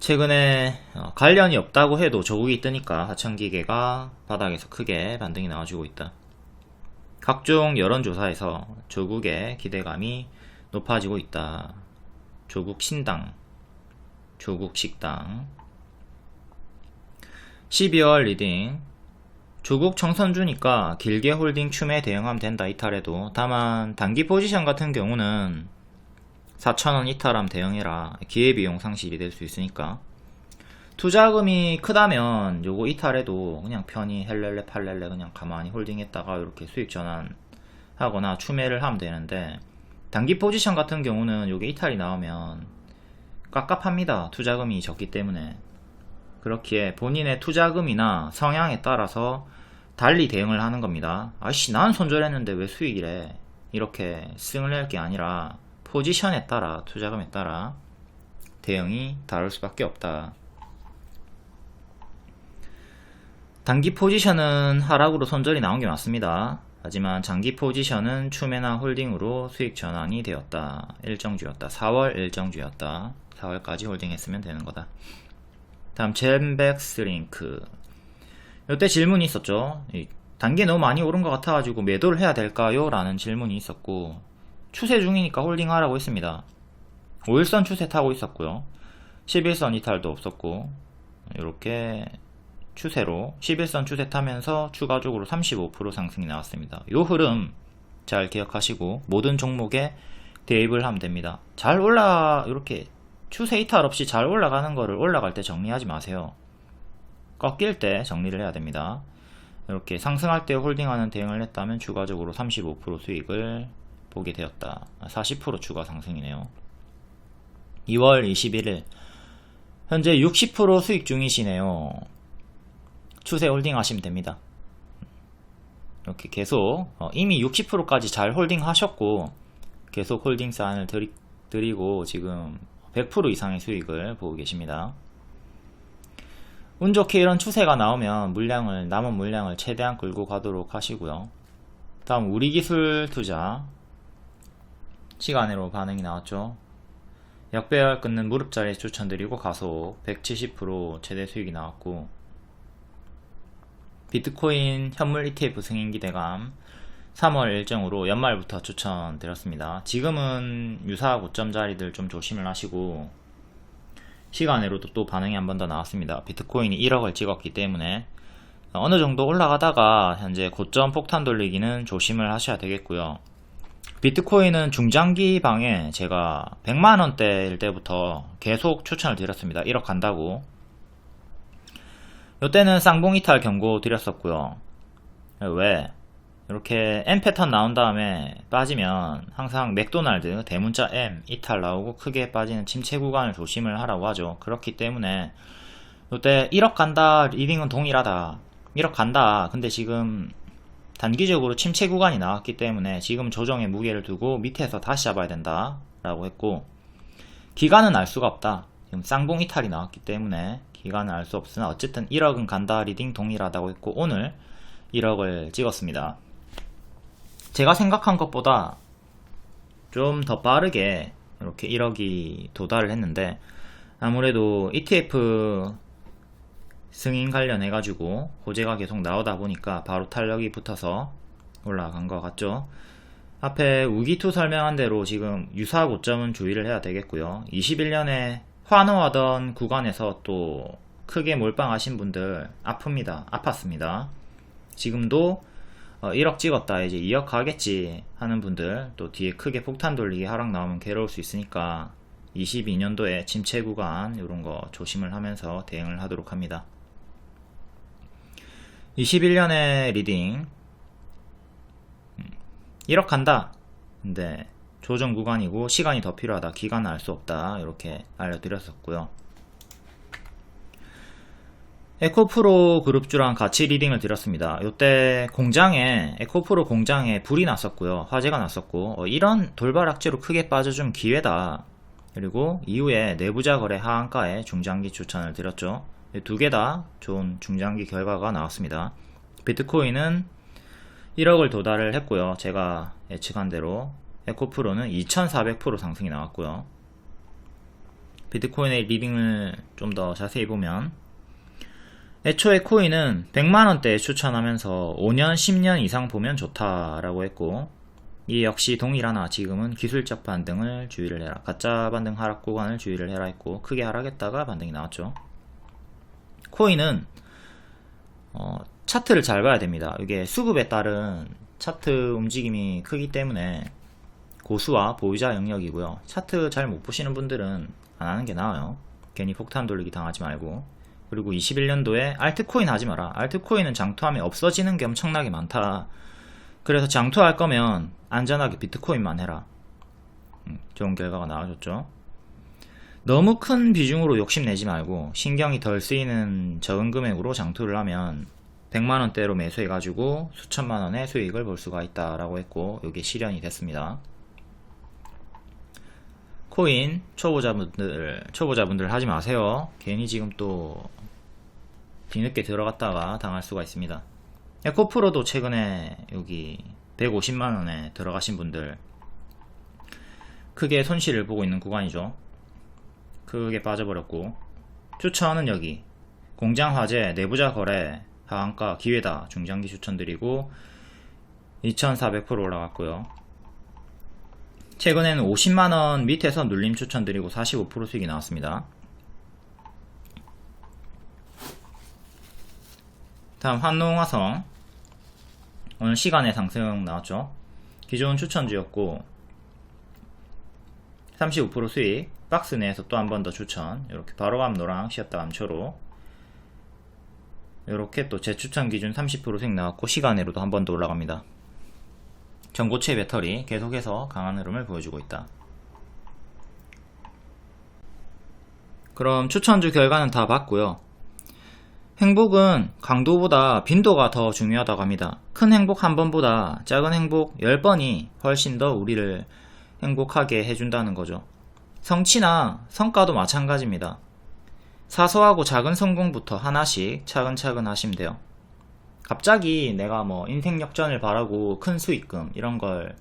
Speaker 2: 최근에 관련이 없다고 해도 조국이 뜨니까 하천기계가 바닥에서 크게 반등이 나와주고 있다. 각종 여론조사에서 조국의 기대감이 높아지고 있다. 조국 신당, 조국 식당. 12월 리딩, 조국 총선 주니까 길게 홀딩 춤에 대응하면 된다. 이탈해도. 다만 단기 포지션 같은 경우는 4,000원 이탈하면 대응해라. 기회비용 상실이 될 수 있으니까. 투자금이 크다면 요거 이탈해도 그냥 편히 헬렐레 팔렐레 그냥 가만히 홀딩했다가 이렇게 수익 전환하거나 추매를 하면 되는데, 단기 포지션 같은 경우는 요게 이탈이 나오면 깝깝합니다. 투자금이 적기 때문에. 그렇기에 본인의 투자금이나 성향에 따라서 달리 대응을 하는 겁니다. 아이씨, 난 손절했는데 왜 수익이래, 이렇게 승을 낼 게 아니라 포지션에 따라, 투자금에 따라 대응이 다를 수밖에 없다. 단기 포지션은 하락으로 손절이 나온 게 맞습니다. 하지만 장기 포지션은 추매나 홀딩으로 수익 전환이 되었다. 일정주였다. 4월 일정주였다. 4월까지 홀딩했으면 되는 거다. 다음 젠백스링크, 이때 질문이 있었죠. 단기 너무 많이 오른 것 같아가지고 매도를 해야 될까요? 라는 질문이 있었고, 추세 중이니까 홀딩하라고 했습니다. 5일선 추세 타고 있었고요. 11선 이탈도 없었고, 이렇게 추세로 11선 추세 타면서 추가적으로 35% 상승이 나왔습니다. 요 흐름 잘 기억하시고 모든 종목에 대입을 하면 됩니다. 이렇게 추세 이탈 없이 잘 올라가는 거를 올라갈 때 정리하지 마세요. 꺾일 때 정리를 해야 됩니다. 이렇게 상승할 때 홀딩하는 대응을 했다면 추가적으로 35% 수익을 보게 되었다. 40% 추가 상승이네요. 2월 21일 현재 60% 수익 중이시네요. 추세 홀딩 하시면 됩니다. 이렇게 계속 이미 60%까지 잘 홀딩 하셨고 계속 홀딩 사인을 드리고 지금 100% 이상의 수익을 보고 계십니다. 운 좋게 이런 추세가 나오면 남은 물량을 최대한 끌고 가도록 하시고요. 다음 우리기술 투자, 시간으로 반응이 나왔죠. 역배열 끊는 무릎자리 추천드리고 가속 170% 최대 수익이 나왔고, 비트코인 현물 ETF 승인 기대감 3월 일정으로 연말부터 추천드렸습니다. 지금은 유사 고점 자리들 좀 조심을 하시고, 시간으로도 또 반응이 한 번 더 나왔습니다. 비트코인이 1억을 찍었기 때문에 어느 정도 올라가다가 현재 고점 폭탄 돌리기는 조심을 하셔야 되겠고요. 비트코인은 중장기 방에 제가 100만원대일 때부터 계속 추천을 드렸습니다. 1억 간다고. 이때는 쌍봉 이탈 경고 드렸었고요. 왜? 이렇게 M 패턴 나온 다음에 빠지면 항상 맥도날드 대문자 M 이탈 나오고 크게 빠지는 침체 구간을 조심을 하라고 하죠. 그렇기 때문에 이때 1억 간다, 리딩은 동일하다, 1억 간다. 근데 지금 단기적으로 침체 구간이 나왔기 때문에 지금 조정에 무게를 두고 밑에서 다시 잡아야 된다 라고 했고, 기간은 알 수가 없다. 지금 쌍봉 이탈이 나왔기 때문에 기간은 알 수 없으나 어쨌든 1억은 간다 리딩 동일하다고 했고 오늘 1억을 찍었습니다. 제가 생각한 것보다 좀 더 빠르게 이렇게 1억이 도달을 했는데 아무래도 ETF 승인 관련해가지고 호재가 계속 나오다 보니까 바로 탄력이 붙어서 올라간 것 같죠. 앞에 우기투 설명한 대로 지금 유사 고점은 주의를 해야 되겠고요. 21년에 환호하던 구간에서 또 크게 몰빵하신 분들 아팠습니다. 지금도 1억 찍었다 이제 2억 가겠지 하는 분들, 또 뒤에 크게 폭탄 돌리기 하락 나오면 괴로울 수 있으니까 22년도에 침체 구간 이런 거 조심을 하면서 대응을 하도록 합니다. 21년의 리딩 1억 간다. 근데 조정 구간이고 시간이 더 필요하다. 기간은 알 수 없다. 이렇게 알려드렸었고요. 에코프로 그룹주랑 같이 리딩을 드렸습니다. 이때 에코프로 공장에 불이 났었고요. 화재가 났었고 이런 돌발 악재로 크게 빠져준 기회다. 그리고 이후에 내부자 거래 하한가에 중장기 추천을 드렸죠. 두 개 다 좋은 중장기 결과가 나왔습니다. 비트코인은 1억을 도달을 했고요. 제가 예측한 대로 에코프로는 2400% 상승이 나왔고요. 비트코인의 리딩을 좀 더 자세히 보면 애초에 코인은 100만원대에 추천하면서 5년 10년 이상 보면 좋다라고 했고 이 역시 동일하나 지금은 기술적 반등을 주의를 해라, 가짜 반등 하락 구간을 주의를 해라 했고 크게 하락했다가 반등이 나왔죠. 코인은 차트를 잘 봐야 됩니다. 이게 수급에 따른 차트 움직임이 크기 때문에 고수와 보유자 영역이고요. 차트 잘 못 보시는 분들은 안 하는 게 나아요. 괜히 폭탄 돌리기 당하지 말고. 그리고 21년도에 알트코인 하지 마라. 알트코인은 장투하면 없어지는 게 엄청나게 많다. 그래서 장투할 거면 안전하게 비트코인만 해라. 좋은 결과가 나와줬죠. 너무 큰 비중으로 욕심내지 말고 신경이 덜 쓰이는 적은 금액으로 장투를 하면 100만원대로 매수해가지고 수천만원의 수익을 볼 수가 있다라고 했고 이게 실현이 됐습니다. 코인 초보자분들 하지 마세요. 괜히 지금 또 뒤늦게 들어갔다가 당할 수가 있습니다. 에코프로도 최근에 여기 150만원에 들어가신 분들 크게 손실을 보고 있는 구간이죠. 크게 빠져버렸고 추천은 여기 공장 화재 내부자 거래 하한가 기회다 중장기 추천드리고 2400% 올라갔고요. 최근에는 50만원 밑에서 눌림 추천드리고 45% 수익이 나왔습니다. 다음 환농화성 오늘 시간의 상승 나왔죠. 기존 추천주였고 35% 수익, 박스 내에서 또 한 번 더 추천, 이렇게 바로감 노랑 쉬었다 감초로 이렇게 또 재추천 기준 30% 수익 나왔고 시간으로도 한 번 더 올라갑니다. 전고체 배터리 계속해서 강한 흐름을 보여주고 있다. 그럼 추천주 결과는 다 봤고요. 행복은 강도보다 빈도가 더 중요하다고 합니다. 큰 행복 한 번보다 작은 행복 10번이 훨씬 더 우리를 행복하게 해준다는 거죠. 성취나 성과도 마찬가지입니다. 사소하고 작은 성공부터 하나씩 차근차근 하시면 돼요. 갑자기 내가 뭐 인생 역전을 바라고 큰 수익금 이런 걸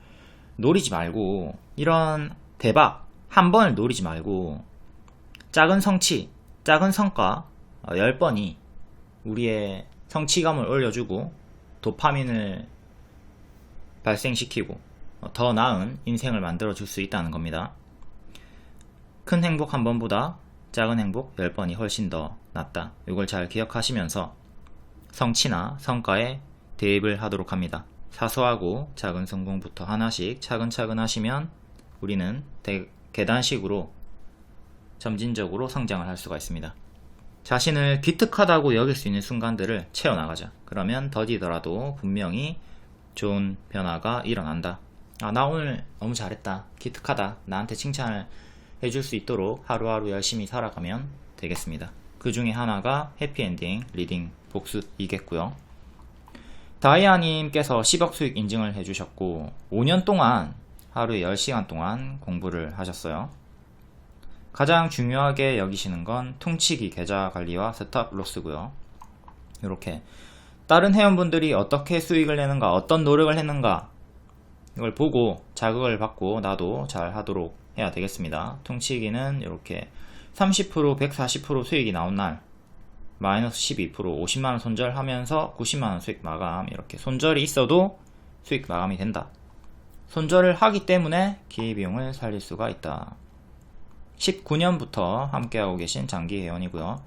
Speaker 2: 노리지 말고, 이런 대박 한 번을 노리지 말고 작은 성취, 작은 성과 10번이 우리의 성취감을 올려주고 도파민을 발생시키고 더 나은 인생을 만들어 줄 수 있다는 겁니다. 큰 행복 한 번보다 작은 행복 10번이 훨씬 더 낫다. 이걸 잘 기억하시면서 성취나 성과에 대입을 하도록 합니다. 사소하고 작은 성공부터 하나씩 차근차근 하시면 우리는 계단식으로 점진적으로 성장을 할 수가 있습니다. 자신을 기특하다고 여길 수 있는 순간들을 채워나가자. 그러면 더디더라도 분명히 좋은 변화가 일어난다. 나 오늘 너무 잘했다, 기특하다, 나한테 칭찬을 해줄 수 있도록 하루하루 열심히 살아가면 되겠습니다. 그 중에 하나가 해피엔딩 리딩 복습이겠고요. 다이아님께서 10억 수익 인증을 해주셨고 5년 동안 하루에 10시간 동안 공부를 하셨어요. 가장 중요하게 여기시는 건 퉁치기 계좌 관리와 스탑 로스고요. 이렇게 다른 회원분들이 어떻게 수익을 내는가, 어떤 노력을 했는가, 이걸 보고 자극을 받고 나도 잘 하도록 해야 되겠습니다. 퉁치기는 이렇게 30%, 140% 수익이 나온 날 마이너스 12%, 50만원 손절하면서 90만원 수익 마감, 이렇게 손절이 있어도 수익 마감이 된다. 손절을 하기 때문에 기회비용을 살릴 수가 있다. 19년부터 함께하고 계신 장기 회원이고요.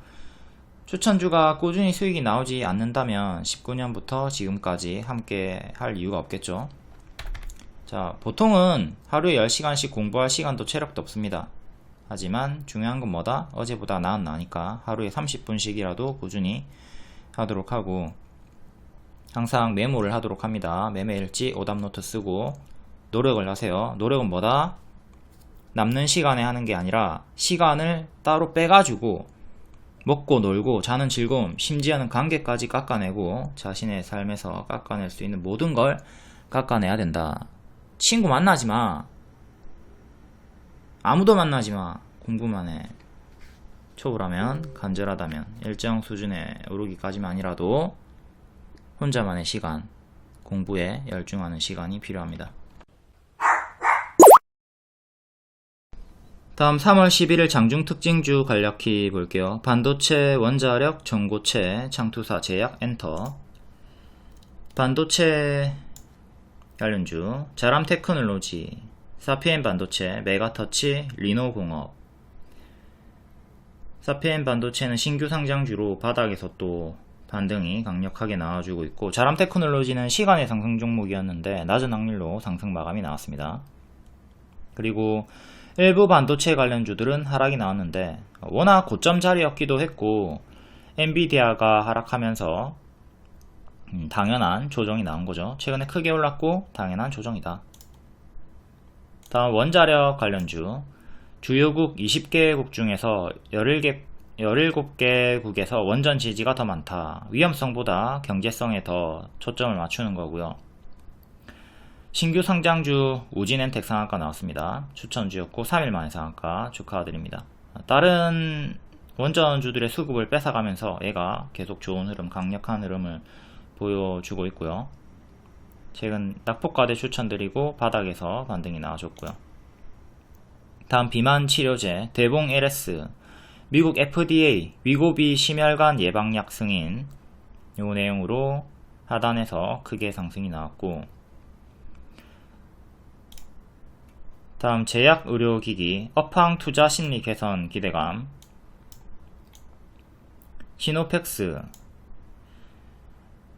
Speaker 2: 추천주가 꾸준히 수익이 나오지 않는다면 19년부터 지금까지 함께 할 이유가 없겠죠. 자, 보통은 하루에 10시간씩 공부할 시간도 체력도 없습니다. 하지만 중요한 건 뭐다? 어제보다 나은 나니까 하루에 30분씩이라도 꾸준히 하도록 하고, 항상 메모를 하도록 합니다. 매매일지 오답노트 쓰고 노력을 하세요. 노력은 뭐다? 남는 시간에 하는 게 아니라 시간을 따로 빼가지고 먹고 놀고 자는 즐거움, 심지어는 관계까지 깎아내고 자신의 삶에서 깎아낼 수 있는 모든 걸 깎아내야 된다. 친구 만나지 마. 아무도 만나지 마. 공부만 해. 초보라면, 간절하다면 일정 수준에 오르기까지만이라도 혼자만의 시간, 공부에 열중하는 시간이 필요합니다. 다음 3월 11일 장중 특징주 간략히 볼게요. 반도체, 원자력, 전고체, 창투사, 제약, 엔터. 반도체 관련주, 자람 테크놀로지, 사피엔 반도체, 메가터치, 리노공업. 사피엔 반도체는 신규 상장주로 바닥에서 또 반등이 강력하게 나와주고 있고, 자람 테크놀로지는 시간의 상승 종목이었는데 낮은 확률로 상승 마감이 나왔습니다. 그리고 일부 반도체 관련주들은 하락이 나왔는데 워낙 고점 자리였기도 했고 엔비디아가 하락하면서 당연한 조정이 나온 거죠. 최근에 크게 올랐고 당연한 조정이다. 다음 원자력 관련주, 주요국 20개국 중에서 17개국에서 원전 지지가 더 많다. 위험성보다 경제성에 더 초점을 맞추는 거고요. 신규 상장주 우진엔텍 상한가 나왔습니다. 추천주였고 3일 만에 상한가 축하드립니다. 다른 원전주들의 수급을 뺏어가면서 얘가 계속 좋은 흐름, 강력한 흐름을 보여주고 있고요. 최근 낙폭과대 추천드리고 바닥에서 반등이 나와줬고요. 다음 비만 치료제, 대봉 LS, 미국 FDA, 위고비 심혈관 예방약 승인, 요 내용으로 하단에서 크게 상승이 나왔고, 다음 제약 의료기기, 업황 투자 심리 개선 기대감, 시노펙스,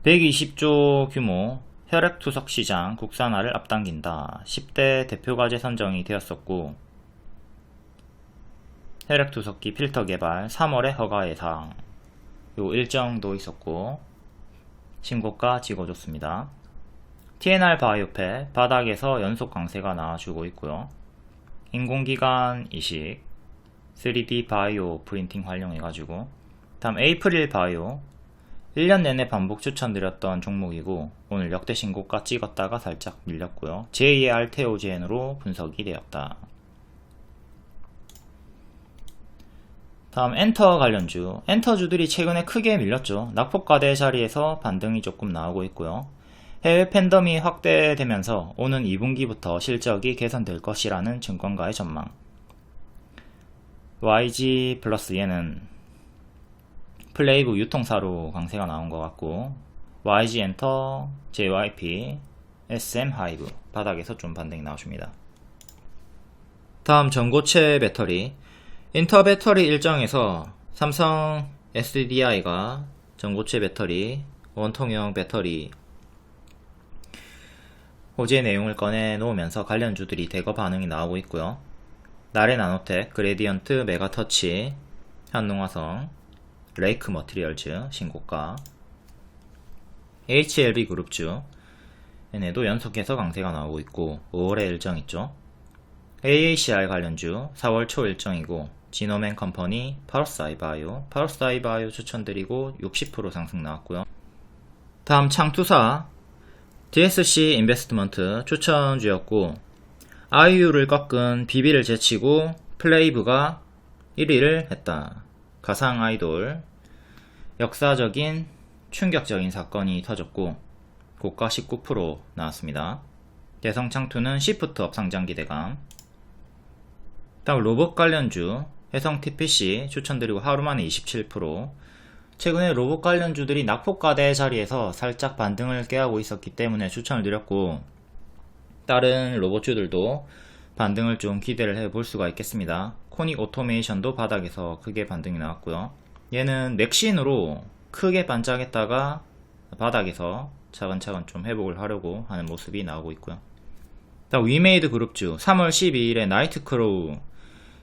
Speaker 2: 120조 규모 혈액투석 시장 국산화를 앞당긴다. 10대 대표과제 선정이 되었었고, 혈액투석기 필터 개발 3월에 허가 예상, 요 일정도 있었고 신고가 찍어줬습니다. TNR 바이오팩 바닥에서 연속 강세가 나와주고 있고요. 인공기관 이식, 3D 바이오 프린팅 활용해가지고. 다음 에이프릴 바이오, 1년 내내 반복 추천드렸던 종목이고 오늘 역대 신고가 찍었다가 살짝 밀렸고요. 제2의 알테오젠으로 분석이 되었다. 다음 엔터 관련주, 엔터주들이 최근에 크게 밀렸죠. 낙폭과대 자리에서 반등이 조금 나오고 있고요. 해외 팬덤이 확대되면서 오는 2분기부터 실적이 개선될 것이라는 증권가의 전망. YG 플러스 얘는 플레이브 유통사로 강세가 나온 것 같고, YG 엔터, JYP, SM 하이브 바닥에서 좀 반등이 나와줍니다. 다음 전고체 배터리, 인터 배터리 일정에서 삼성 SDI가 전고체 배터리, 원통형 배터리 호재 내용을 꺼내 놓으면서 관련주들이 대거 반응이 나오고 있고요. 나레 나노텍, 그레디언트, 메가터치, 한농화성, 레이크 머티리얼즈 신고가, HLB 그룹주 얘네도 연속해서 강세가 나오고 있고 5월에 일정 있죠. AACR 관련주 4월 초 일정이고, 지노맨 컴퍼니, 파러스아이바이오 추천드리고 60% 상승 나왔고요. 다음 창투사, DSC 인베스트먼트 추천주였고, 아이유를 꺾은 비비를 제치고 플레이브가 1위를 했다. 가상 아이돌. 역사적인 충격적인 사건이 터졌고 고가 19% 나왔습니다. 대성창투는 시프트업 상장 기대감. 다음 로봇 관련주 해성 TPC 추천드리고 하루만에 27%. 최근에 로봇 관련주들이 낙폭과대 자리에서 살짝 반등을 깨하고 있었기 때문에 추천을 드렸고, 다른 로봇주들도 반등을 좀 기대를 해볼 수가 있겠습니다. 코닉 오토메이션도 바닥에서 크게 반등이 나왔고요. 얘는 맥신으로 크게 반짝했다가 바닥에서 차근차근 좀 회복을 하려고 하는 모습이 나오고 있고요. 다음 위메이드 그룹주 3월 12일에 나이트크로우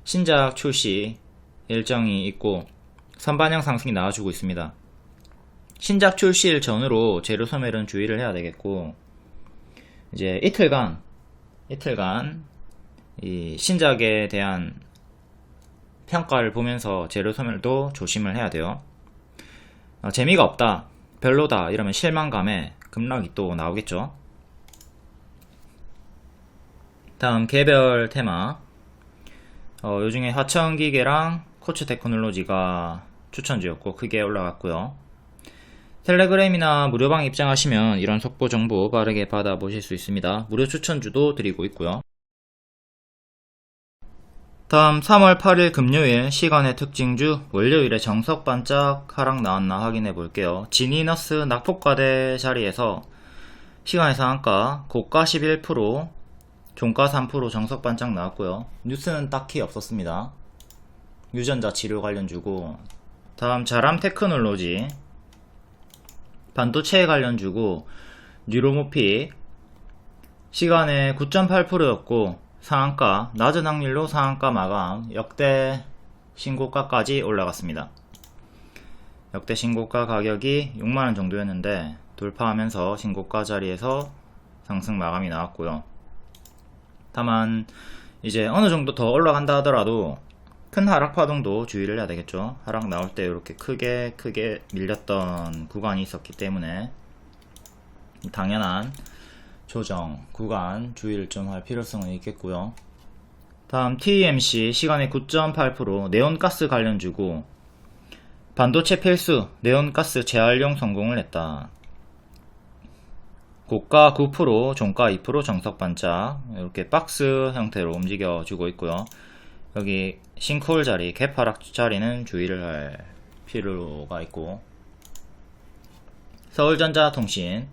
Speaker 2: 신작 출시 일정이 있고 선반영 상승이 나와주고 있습니다. 신작 출시일 전으로 재료 소멸은 주의를 해야 되겠고, 이제 이틀간 이 신작에 대한 평가를 보면서 재료 소멸도 조심을 해야 돼요. 재미가 없다, 별로다 이러면 실망감에 급락이 또 나오겠죠. 다음 개별 테마. 요중에 화천기계랑 코츠 테크놀로지가 추천주였고 크게 올라갔고요. 텔레그램이나 무료방 입장하시면 이런 속보 정보 빠르게 받아보실 수 있습니다. 무료 추천주도 드리고 있고요. 다음 3월 8일 금요일 시간의 특징주 월요일에 정석 반짝 하락 나왔나 확인해 볼게요. 지니너스 낙폭과대 자리에서 시간의 상한가 고가 11%, 종가 3% 정석 반짝 나왔고요. 뉴스는 딱히 없었습니다. 유전자 치료 관련주고, 다음 자람 테크놀로지 반도체 관련주고, 뉴로모픽 시간에 9.8%였고 상한가, 낮은 확률로 상한가 마감, 역대 신고가까지 올라갔습니다. 역대 신고가 가격이 6만원 정도였는데 돌파하면서 신고가 자리에서 상승 마감이 나왔고요. 다만 이제 어느 정도 더 올라간다 하더라도 큰 하락 파동도 주의를 해야 되겠죠. 하락 나올 때 이렇게 크게 밀렸던 구간이 있었기 때문에 당연한 조정 구간 주의를 좀 할 필요성은 있겠고요. 다음 TMC 시간에 9.8% 네온가스 관련주고, 반도체 필수 네온가스 재활용 성공을 했다. 고가 9%, 종가 2% 정석 반짝 이렇게 박스 형태로 움직여주고 있고요. 여기 싱크홀 자리, 갭 하락 자리는 주의를 할 필요가 있고, 서울전자통신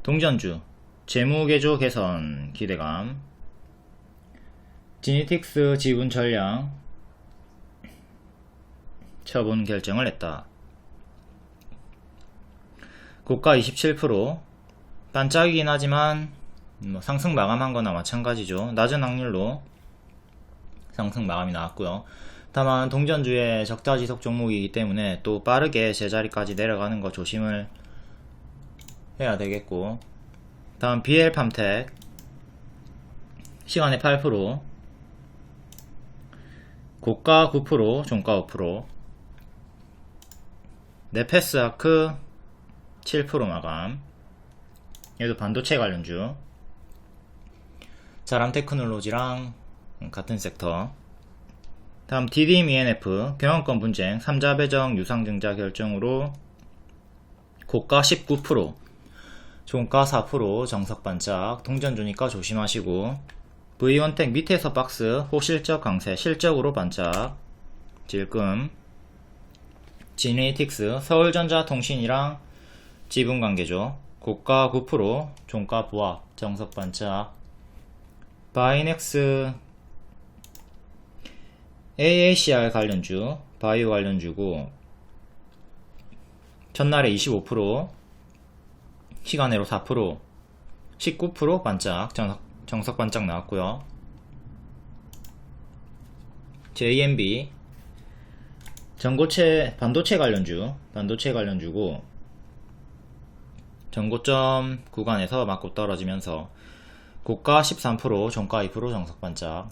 Speaker 2: 동전주 재무개조 개선 기대감, 지니틱스 지분 전량 처분 결정을 했다. 고가 27%, 반짝이긴 하지만 상승 마감한 거나 마찬가지죠. 낮은 확률로 상승 마감이 나왔고요. 다만 동전주의 적자 지속 종목이기 때문에 또 빠르게 제자리까지 내려가는 거 조심을 해야 되겠고, 다음 BL팜텍 시간에 8%, 고가 9%, 종가 5%, 네페스아크 7% 마감. 얘도 반도체 관련주. 자람테크놀로지랑 같은 섹터. 다음 DDMENF 경영권 분쟁 3자 배정 유상증자 결정으로 고가 19%, 종가 4% 정석 반짝. 동전주니까 조심하시고, V원텍 밑에서 박스 호실적 강세 실적으로 반짝 질금. 지네틱스 서울전자통신이랑 지분관계죠. 고가 9%, 종가 부합 정석 반짝. 바이넥스 AACR 관련주 바이오 관련주고, 전날에 25%, 시간으로 4%, 19% 반짝 정석 반짝 나왔고요. JMB 전고체 반도체 관련주고, 전고점 구간에서 맞고 떨어지면서 고가 13%, 종가 2% 정석 반짝.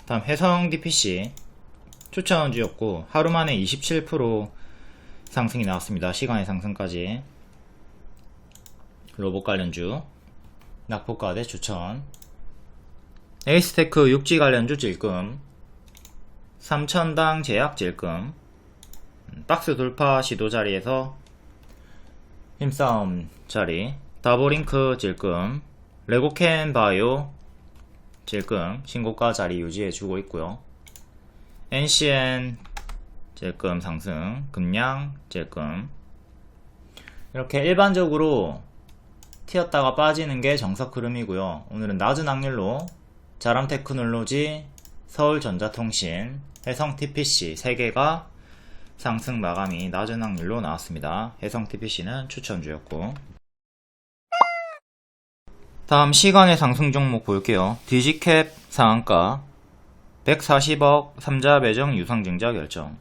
Speaker 2: 다음 해성 DPC 추천주였고 하루만에 27% 상승이 나왔습니다. 시간의 상승까지. 로봇 관련주 낙폭과대 추천. 에이스테크 육지 관련주 질금. 3000당 제약 질금, 박스 돌파 시도 자리에서 힘싸움 자리, 다보링크 질금, 레고캔 바이오 질금 신고가 자리 유지해주고 있고요. NCN 질금 상승, 금양 질금. 이렇게 일반적으로 튀었다가 빠지는 게 정석 흐름이고요. 오늘은 낮은 확률로 자람테크놀로지, 서울전자통신, 해성TPC 3개가 상승 마감이 낮은 확률로 나왔습니다. 해성TPC는 추천주였고, 다음 시간의 상승 종목 볼게요. 디지캡 상한가 140억 3자 배정 유상증자 결정.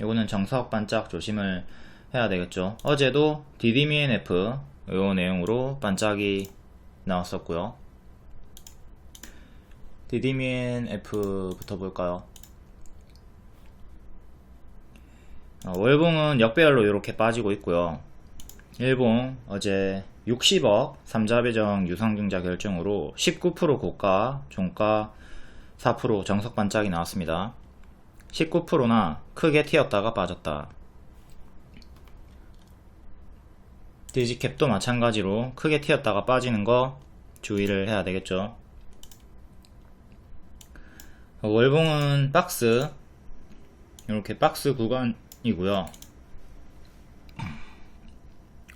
Speaker 2: 요거는 정석 반짝 조심을 해야 되겠죠. 어제도 DDMNF 요 내용으로 반짝이 나왔었고요. DDMNF부터 볼까요? 월봉은 역배열로 이렇게 빠지고 있고요. 일봉 어제 60억 3자 배정 유상증자 결정으로 19% 고가, 종가 4% 정석 반짝이 나왔습니다. 19%나 크게 튀었다가 빠졌다. 디지캡도 마찬가지로 크게 튀었다가 빠지는 거 주의를 해야 되겠죠. 월봉은 박스, 이렇게 박스 구간이고요.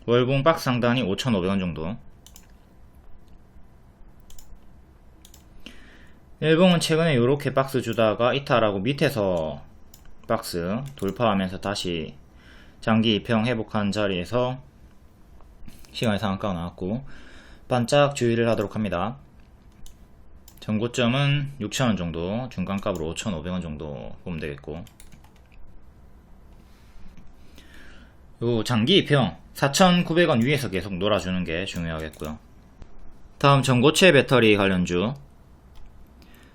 Speaker 2: 월봉 박스 상단이 5,500원 정도. 일봉은 최근에 이렇게 박스 주다가 이탈하고 밑에서 박스 돌파하면서 다시 장기 입형 회복한 자리에서 시간의 상한가가 나왔고, 반짝 주의를 하도록 합니다. 전고점은 6,000원 정도, 중간값으로 5,500원 정도 보면 되겠고, 요 장기 입형 4,900원 위에서 계속 놀아주는 게 중요하겠고요. 다음 전고체 배터리 관련주,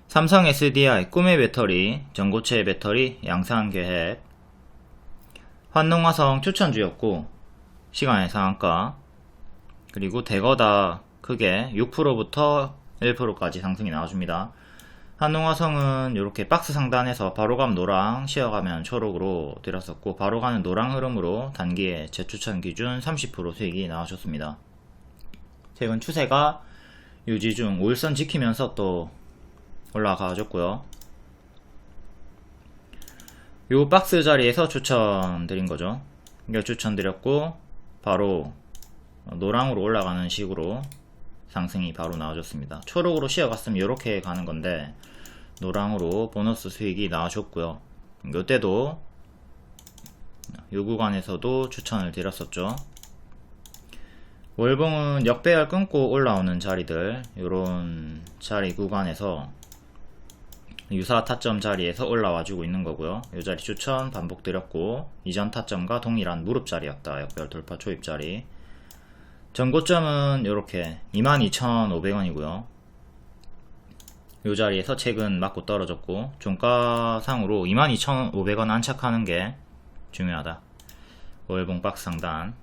Speaker 2: 삼성 SDI 꿈의 배터리, 전고체 배터리 양산 계획, 환농화성 추천주였고 시간의 상한가, 그리고 대거다 크게 6%부터 1%까지 상승이 나와줍니다. 한농화성은 이렇게 박스 상단에서 바로감 노랑 쉬어가면 초록으로 들었었고, 바로가는 노랑 흐름으로 단기에 재추천 기준 30% 수익이 나와줬습니다. 최근 추세가 유지 중 5일선 지키면서 또 올라가줬고요. 요 박스 자리에서 추천드린 거죠. 이걸 추천드렸고 바로 노랑으로 올라가는 식으로 상승이 바로 나와줬습니다. 초록으로 쉬어갔으면 이렇게 가는 건데 노랑으로 보너스 수익이 나와줬고요. 이때도 이 구간에서도 추천을 드렸었죠. 월봉은 역배열 끊고 올라오는 자리들, 요런 자리 구간에서 유사 타점 자리에서 올라와주고 있는 거고요. 이 자리 추천 반복 드렸고, 이전 타점과 동일한 무릎 자리였다. 역배열 돌파 초입 자리. 전고점은 이렇게 22,500원이고요. 이 자리에서 최근 맞고 떨어졌고, 종가상으로 22,500원 안착하는 게 중요하다. 월봉 박스 상단.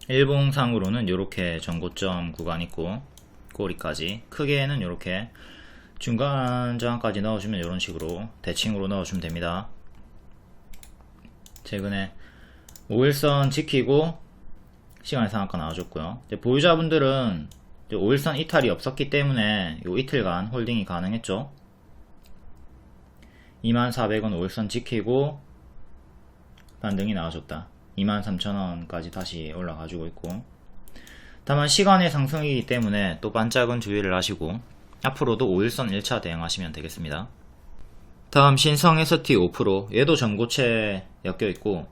Speaker 2: 일봉상으로는 이렇게 전고점 구간 있고 꼬리까지, 크게는 이렇게 중간 저항까지 넣어주면 이런 식으로 대칭으로 넣어주면 됩니다. 최근에 5일선 지키고 시간의 상한가 나와줬고요. 보유자분들은 5일선 이탈이 없었기 때문에 요 이틀간 홀딩이 가능했죠. 24,000원 5일선 지키고 반등이 나와줬다. 23,000원까지 다시 올라가지고 있고, 다만 시간의 상승이기 때문에 또 반짝은 주의를 하시고 앞으로도 5일선 1차 대응하시면 되겠습니다. 다음 신성 ST 5%, 얘도 전고체 엮여있고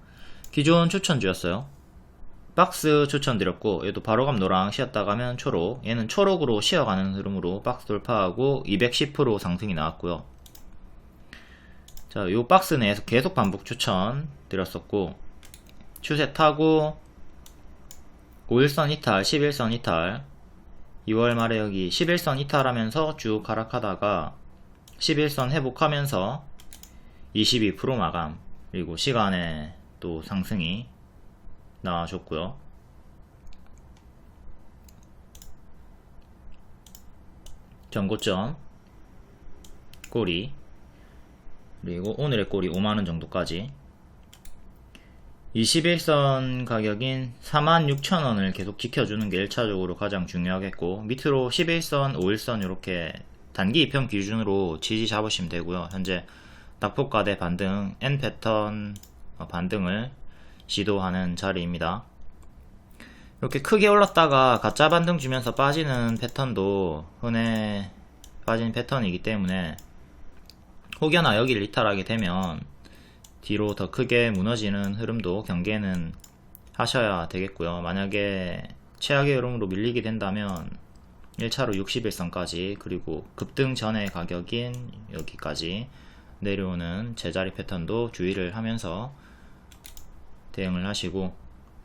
Speaker 2: 기존 추천주였어요. 박스 추천드렸고, 얘도 바로감 노랑 쉬었다 가면 초록, 얘는 초록으로 쉬어가는 흐름으로 박스 돌파하고 210% 상승이 나왔고요. 자, 요 박스 내에서 계속 반복 추천 드렸었고, 추세 타고 5일선 이탈, 11선 이탈, 2월 말에 여기 11선 이탈하면서 쭉 하락하다가 11선 회복하면서 22% 마감, 그리고 시간에 또 상승이 나와줬고요. 전고점 꼬리, 그리고 오늘의 꼬리 5만원 정도까지 21선 가격인 46,000원을 계속 지켜주는 게 1차적으로 가장 중요하겠고, 밑으로 11선, 5일선 이렇게 단기 입형 기준으로 지지 잡으시면 되고요. 현재 낙폭과대 반등, N 패턴 반등을 시도하는 자리입니다. 이렇게 크게 올랐다가 가짜 반등 주면서 빠지는 패턴도 흔해 빠진 패턴이기 때문에 혹여나 여기를 이탈하게 되면 뒤로 더 크게 무너지는 흐름도 경계는 하셔야 되겠고요. 만약에 최악의 흐름으로 밀리게 된다면 1차로 61선까지, 그리고 급등 전의 가격인 여기까지 내려오는 제자리 패턴도 주의를 하면서 대응을 하시고,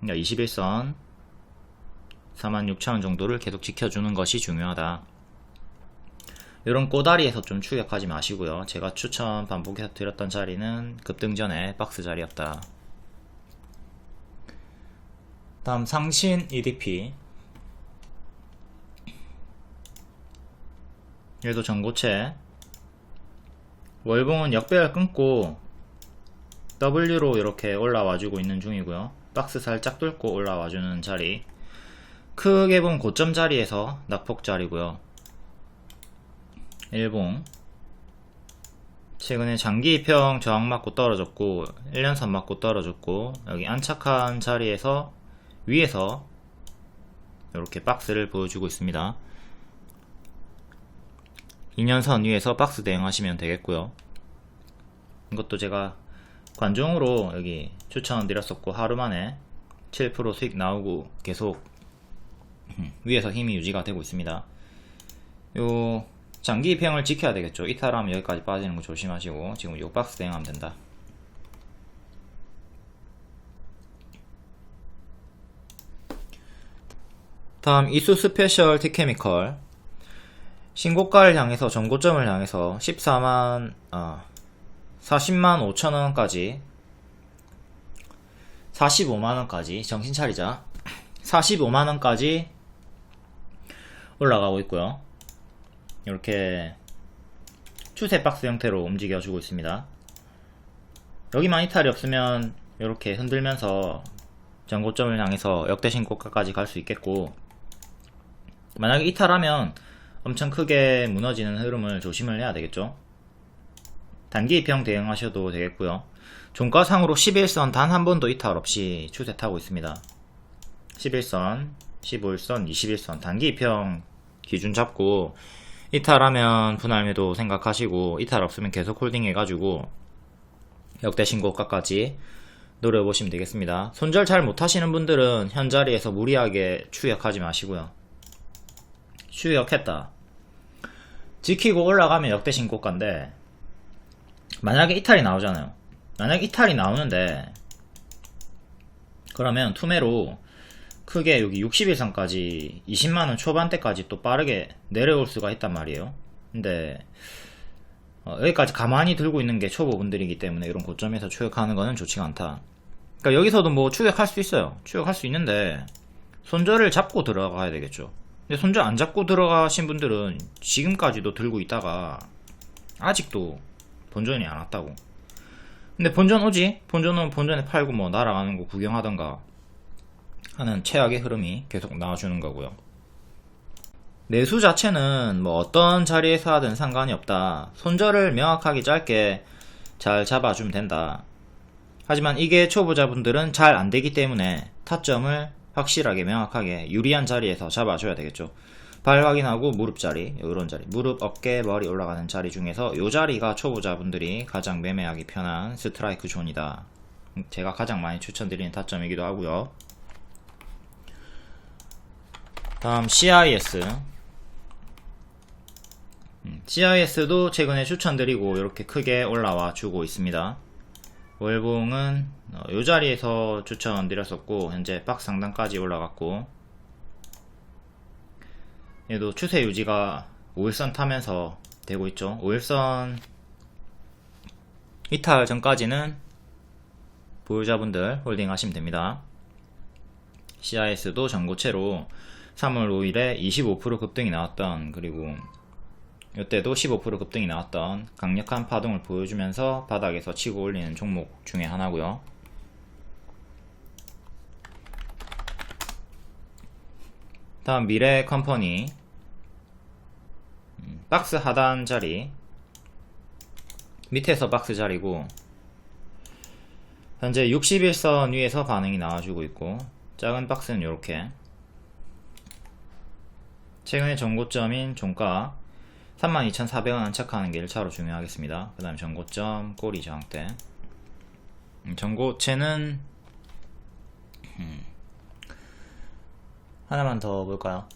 Speaker 2: 21선 46,000원 정도를 계속 지켜주는 것이 중요하다. 이런 꼬다리에서 좀 추격하지 마시고요. 제가 추천 반복해서 드렸던 자리는 급등 전에 박스 자리였다. 다음 상신 EDP, 얘도 전고체. 월봉은 역배열 끊고 W로 이렇게 올라와주고 있는 중이고요. 박스 살짝 뚫고 올라와주는 자리, 크게 보면 고점 자리에서 낙폭 자리고요. 일봉 최근에 장기 입형 저항 맞고 떨어졌고 1년선 맞고 떨어졌고, 여기 안착한 자리에서 위에서 이렇게 박스를 보여주고 있습니다. 2년선 위에서 박스 대응하시면 되겠고요. 이것도 제가 관종으로 여기 추천 드렸었고, 하루만에 7% 수익 나오고 계속 위에서 힘이 유지가 되고 있습니다. 요 장기 입형을 지켜야 되겠죠. 이탈하면 여기까지 빠지는 거 조심하시고, 지금 요 박스 대응하면 된다. 다음 이수 스페셜 티케미컬, 신고가를 향해서 전고점을 향해서 40만 5천원까지 45만원까지 정신 차리자 45만원까지 올라가고 있고요. 이렇게 추세 박스 형태로 움직여주고 있습니다. 여기만 이탈이 없으면 이렇게 흔들면서 전고점을 향해서 역대 신고가까지 갈 수 있겠고, 만약에 이탈하면 엄청 크게 무너지는 흐름을 조심을 해야 되겠죠. 단기 입형 대응하셔도 되겠고요. 종가상으로 11선 단 한 번도 이탈 없이 추세 타고 있습니다. 11선, 15일선, 21선 단기 입형 기준 잡고, 이탈하면 분할 매도 생각하시고, 이탈 없으면 계속 홀딩 해가지고 역대 신고가까지 노려보시면 되겠습니다. 손절 잘 못하시는 분들은 현 자리에서 무리하게 추격하지 마시고요. 추격했다, 지키고 올라가면 역대 신고가인데, 만약에 이탈이 나오잖아요. 만약에 이탈이 나오는데, 그러면 투매로 크게 여기 60일선까지 20만원 초반대까지 또 빠르게 내려올 수가 있단 말이에요. 근데 여기까지 가만히 들고 있는 게 초보분들이기 때문에 이런 고점에서 추격하는 거는 좋지가 않다. 그러니까 여기서도 뭐 추격할 수 있어요. 추격할 수 있는데 손절을 잡고 들어가야 되겠죠. 근데 손절 안 잡고 들어가신 분들은 지금까지도 들고 있다가 아직도 본전이 안 왔다고. 근데 본전 오지? 본전은 본전에 팔고 뭐 날아가는 거 구경하던가 하는 최악의 흐름이 계속 나와주는 거고요. 매수 자체는 뭐 어떤 자리에서 하든 상관이 없다. 손절을 명확하게 짧게 잘 잡아주면 된다. 하지만 이게 초보자분들은 잘 안되기 때문에 타점을 확실하게 명확하게 유리한 자리에서 잡아줘야 되겠죠. 발 확인하고 무릎 자리, 이런 자리, 무릎, 어깨, 머리 올라가는 자리 중에서 이 자리가 초보자분들이 가장 매매하기 편한 스트라이크 존이다. 제가 가장 많이 추천드리는 타점이기도 하고요. 다음 CIS. CIS도 최근에 추천드리고 이렇게 크게 올라와 주고 있습니다. 월봉은 이 자리에서 추천드렸었고 현재 박스 상단까지 올라갔고, 얘도 추세 유지가 5일선 타면서 되고 있죠. 5일선 이탈 전까지는 보유자분들 홀딩 하시면 됩니다. CIS도 전고체로 3월 5일에 25% 급등이 나왔던, 그리고 이때도 15% 급등이 나왔던 강력한 파동을 보여주면서 바닥에서 치고 올리는 종목 중에 하나고요. 다음 미래 컴퍼니 박스 하단 자리, 밑에서 박스 자리고 현재 61선 위에서 반응이 나와주고 있고, 작은 박스는 이렇게 최근의 전고점인 종가 32,400원 안착하는 게 1차로 중요하겠습니다. 그 다음 전고점, 꼬리 저항대. 전고체는 하나만 더 볼까요?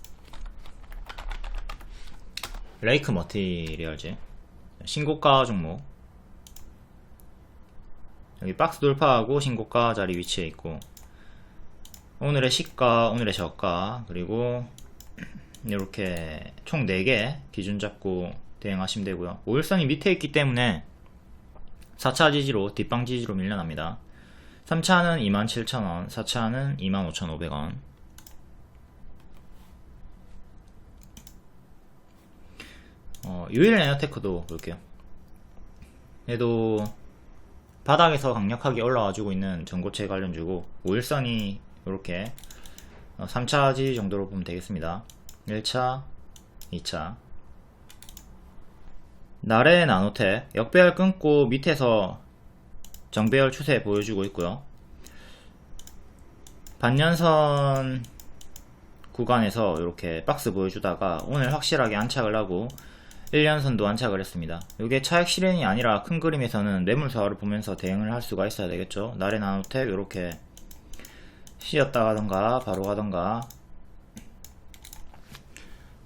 Speaker 2: 레이크 머티리얼즈 신고가 종목, 여기 박스 돌파하고 신고가 자리 위치해 있고, 오늘의 시가, 오늘의 저가, 그리고 이렇게 총 4개 기준 잡고 대응하시면 되고요. 5일선이 밑에 있기 때문에 4차 지지로, 뒷방 지지로 밀려납니다. 3차는 27,000원, 4차는 25,500원. 유일 에너테크도 볼게요. 얘도 바닥에서 강력하게 올라와주고 있는 전고체 관련주고, 5일선이 이렇게 3차 지지 정도로 보면 되겠습니다. 1차, 2차. 나래 나노텍 역배열 끊고 밑에서 정배열 추세 보여주고 있고요. 반년선 구간에서 이렇게 박스 보여주다가 오늘 확실하게 안착을 하고 1년선도 안착을 했습니다. 이게 차익 실현이 아니라 큰 그림에서는 매물사활을 보면서 대응을 할 수가 있어야 되겠죠. 나래 나노텍 이렇게 쉬었다 가던가 바로 가던가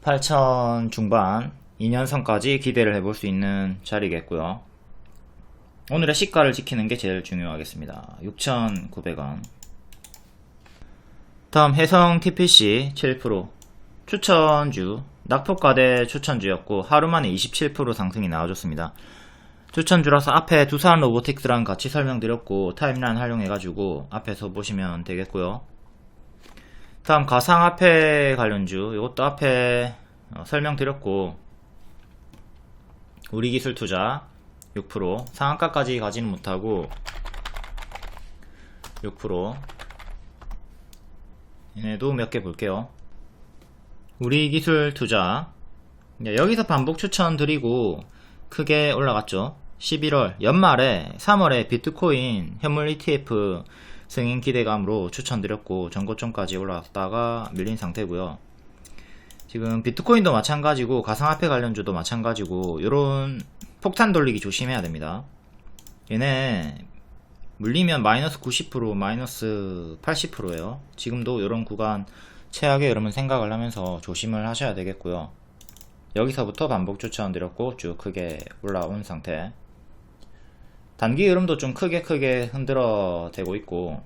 Speaker 2: 8,000 중반 2년선까지 기대를 해볼 수 있는 자리겠고요. 오늘의 시가를 지키는 게 제일 중요하겠습니다. 6,900원. 다음 해성 TPC 7% 추천주, 낙폭과대 추천주였고 하루 만에 27% 상승이 나와줬습니다. 추천주라서 앞에 두산 로보틱스랑 같이 설명드렸고 타임라인 활용해가지고 앞에서 보시면 되겠고요. 다음 가상화폐 관련주, 이것도 앞에 설명드렸고 우리기술투자 6%, 상한가까지 가지는 못하고 6%. 얘네도 몇 개 볼게요. 우리기술투자 여기서 반복 추천 드리고 크게 올라갔죠. 11월 연말에 3월에 비트코인 현물 ETF 승인 기대감으로 추천드렸고 전고점까지 올라갔다가 밀린 상태고요. 지금 비트코인도 마찬가지고 가상화폐 관련주도 마찬가지고 요런 폭탄 돌리기 조심해야 됩니다. 얘네 물리면 마이너스 90% 마이너스 80%예요 지금도 요런 구간 최악의 흐름은 생각을 하면서 조심을 하셔야 되겠고요. 여기서부터 반복 추천드렸고 쭉 크게 올라온 상태. 단기 흐름도 좀 크게 흔들어 대고 있고,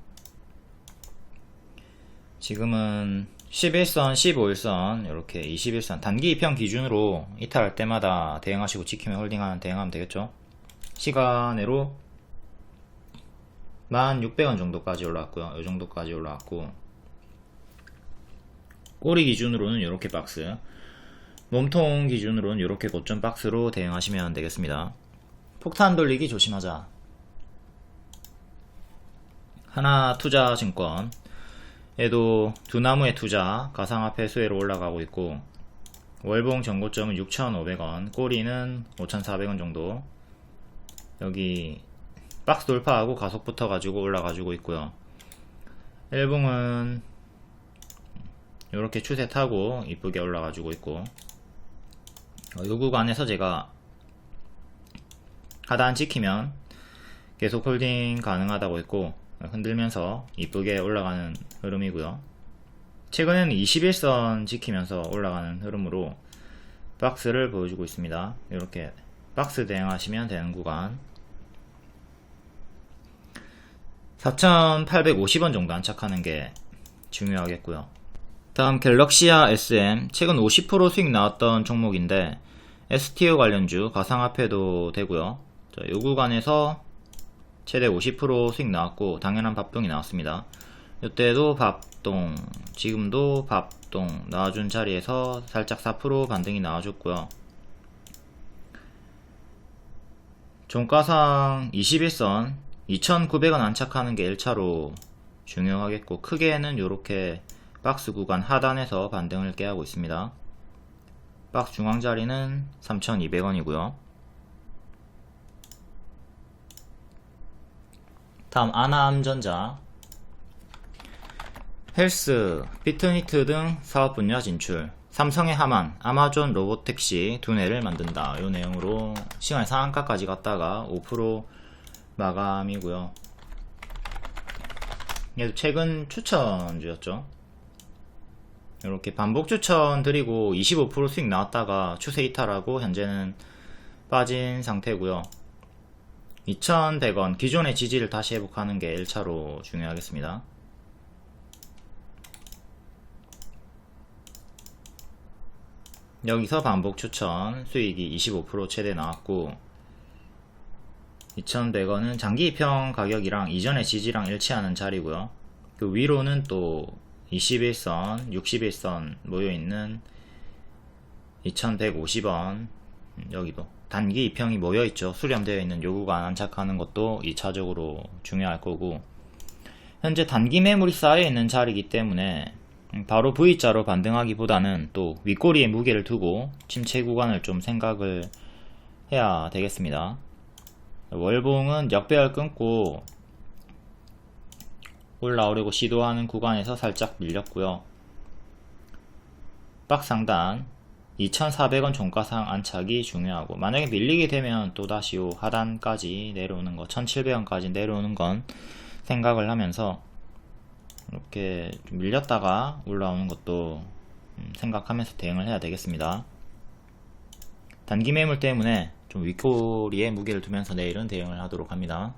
Speaker 2: 지금은 11선, 15일선, 이렇게 21선 단기 이평 기준으로 이탈할 때마다 대응하시고 지키면 홀딩하는 대응하면 되겠죠. 시간으로 16,000원 정도까지 올라왔고요. 이 정도까지 올라왔고, 꼬리 기준으로는 이렇게 박스, 몸통 기준으로는 이렇게 고점 박스로 대응하시면 되겠습니다. 폭탄 돌리기 조심하자. 하나투자증권 얘도 두나무의 투자 가상화폐 수혜로 올라가고 있고, 월봉 전고점은 6,500원, 꼬리는 5,400원 정도. 여기 박스 돌파하고 가속 붙어가지고 올라가지고 있고요. 일봉은 이렇게 추세 타고 이쁘게 올라가지고 있고, 이 구간에서 제가 하단 지키면 계속 홀딩 가능하다고 했고, 흔들면서 이쁘게 올라가는 흐름이고요. 최근에는 21선 지키면서 올라가는 흐름으로 박스를 보여주고 있습니다. 이렇게 박스 대응하시면 되는 구간 4,850원 정도 안착하는 게 중요하겠고요. 다음 갤럭시아 SM 최근 50% 수익 나왔던 종목인데 STO 관련주 가상화폐도 되고요. 이 구간에서 최대 50% 수익 나왔고 당연한 밥동이 나왔습니다. 이때도 밥동, 지금도 밥동 나와준 자리에서 살짝 4% 반등이 나와줬고요. 종가상 21선 2,900원 안착하는 게 1차로 중요하겠고, 크게는 이렇게 박스 구간 하단에서 반등을 깨하고 있습니다. 박스 중앙 자리는 3,200원이고요.
Speaker 1: 다음 아나암전자.
Speaker 2: 헬스, 피트니트 등 사업 분야 진출, 삼성의 하만, 아마존 로보택시 두뇌를 만든다. 이 내용으로 시간이 상한가까지 갔다가 5% 마감이고요. 얘도 최근 추천주였죠. 이렇게 반복 추천 드리고 25% 수익 나왔다가 추세 이탈하고 현재는 빠진 상태고요. 2,100원 기존의 지지를 다시 회복하는 게 1차로 중요하겠습니다. 여기서 반복 추천 수익이 25% 최대 나왔고, 2,100원은 장기 입형 가격이랑 이전의 지지랑 일치하는 자리고요. 그 위로는 또 21선, 61선 모여있는 2,150원, 여기도 단기 입형이 모여있죠. 수렴되어 있는 요 구간 안착하는 것도 2차적으로 중요할 거고, 현재 단기 매물이 쌓여있는 자리이기 때문에 바로 V자로 반등하기보다는 또 윗꼬리에 무게를 두고 침체 구간을 좀 생각을 해야 되겠습니다. 월봉은 역배열 끊고 올라오려고 시도하는 구간에서 살짝 밀렸고요. 박스 상단 2,400원 종가상 안착이 중요하고, 만약에 밀리게 되면 또다시 요 하단까지 내려오는 거, 1,700원까지 내려오는 건 생각을 하면서 이렇게 좀 밀렸다가 올라오는 것도 생각하면서 대응을 해야 되겠습니다. 단기 매물 때문에 좀 윗꼬리에 무게를 두면서 내일은 대응을 하도록 합니다.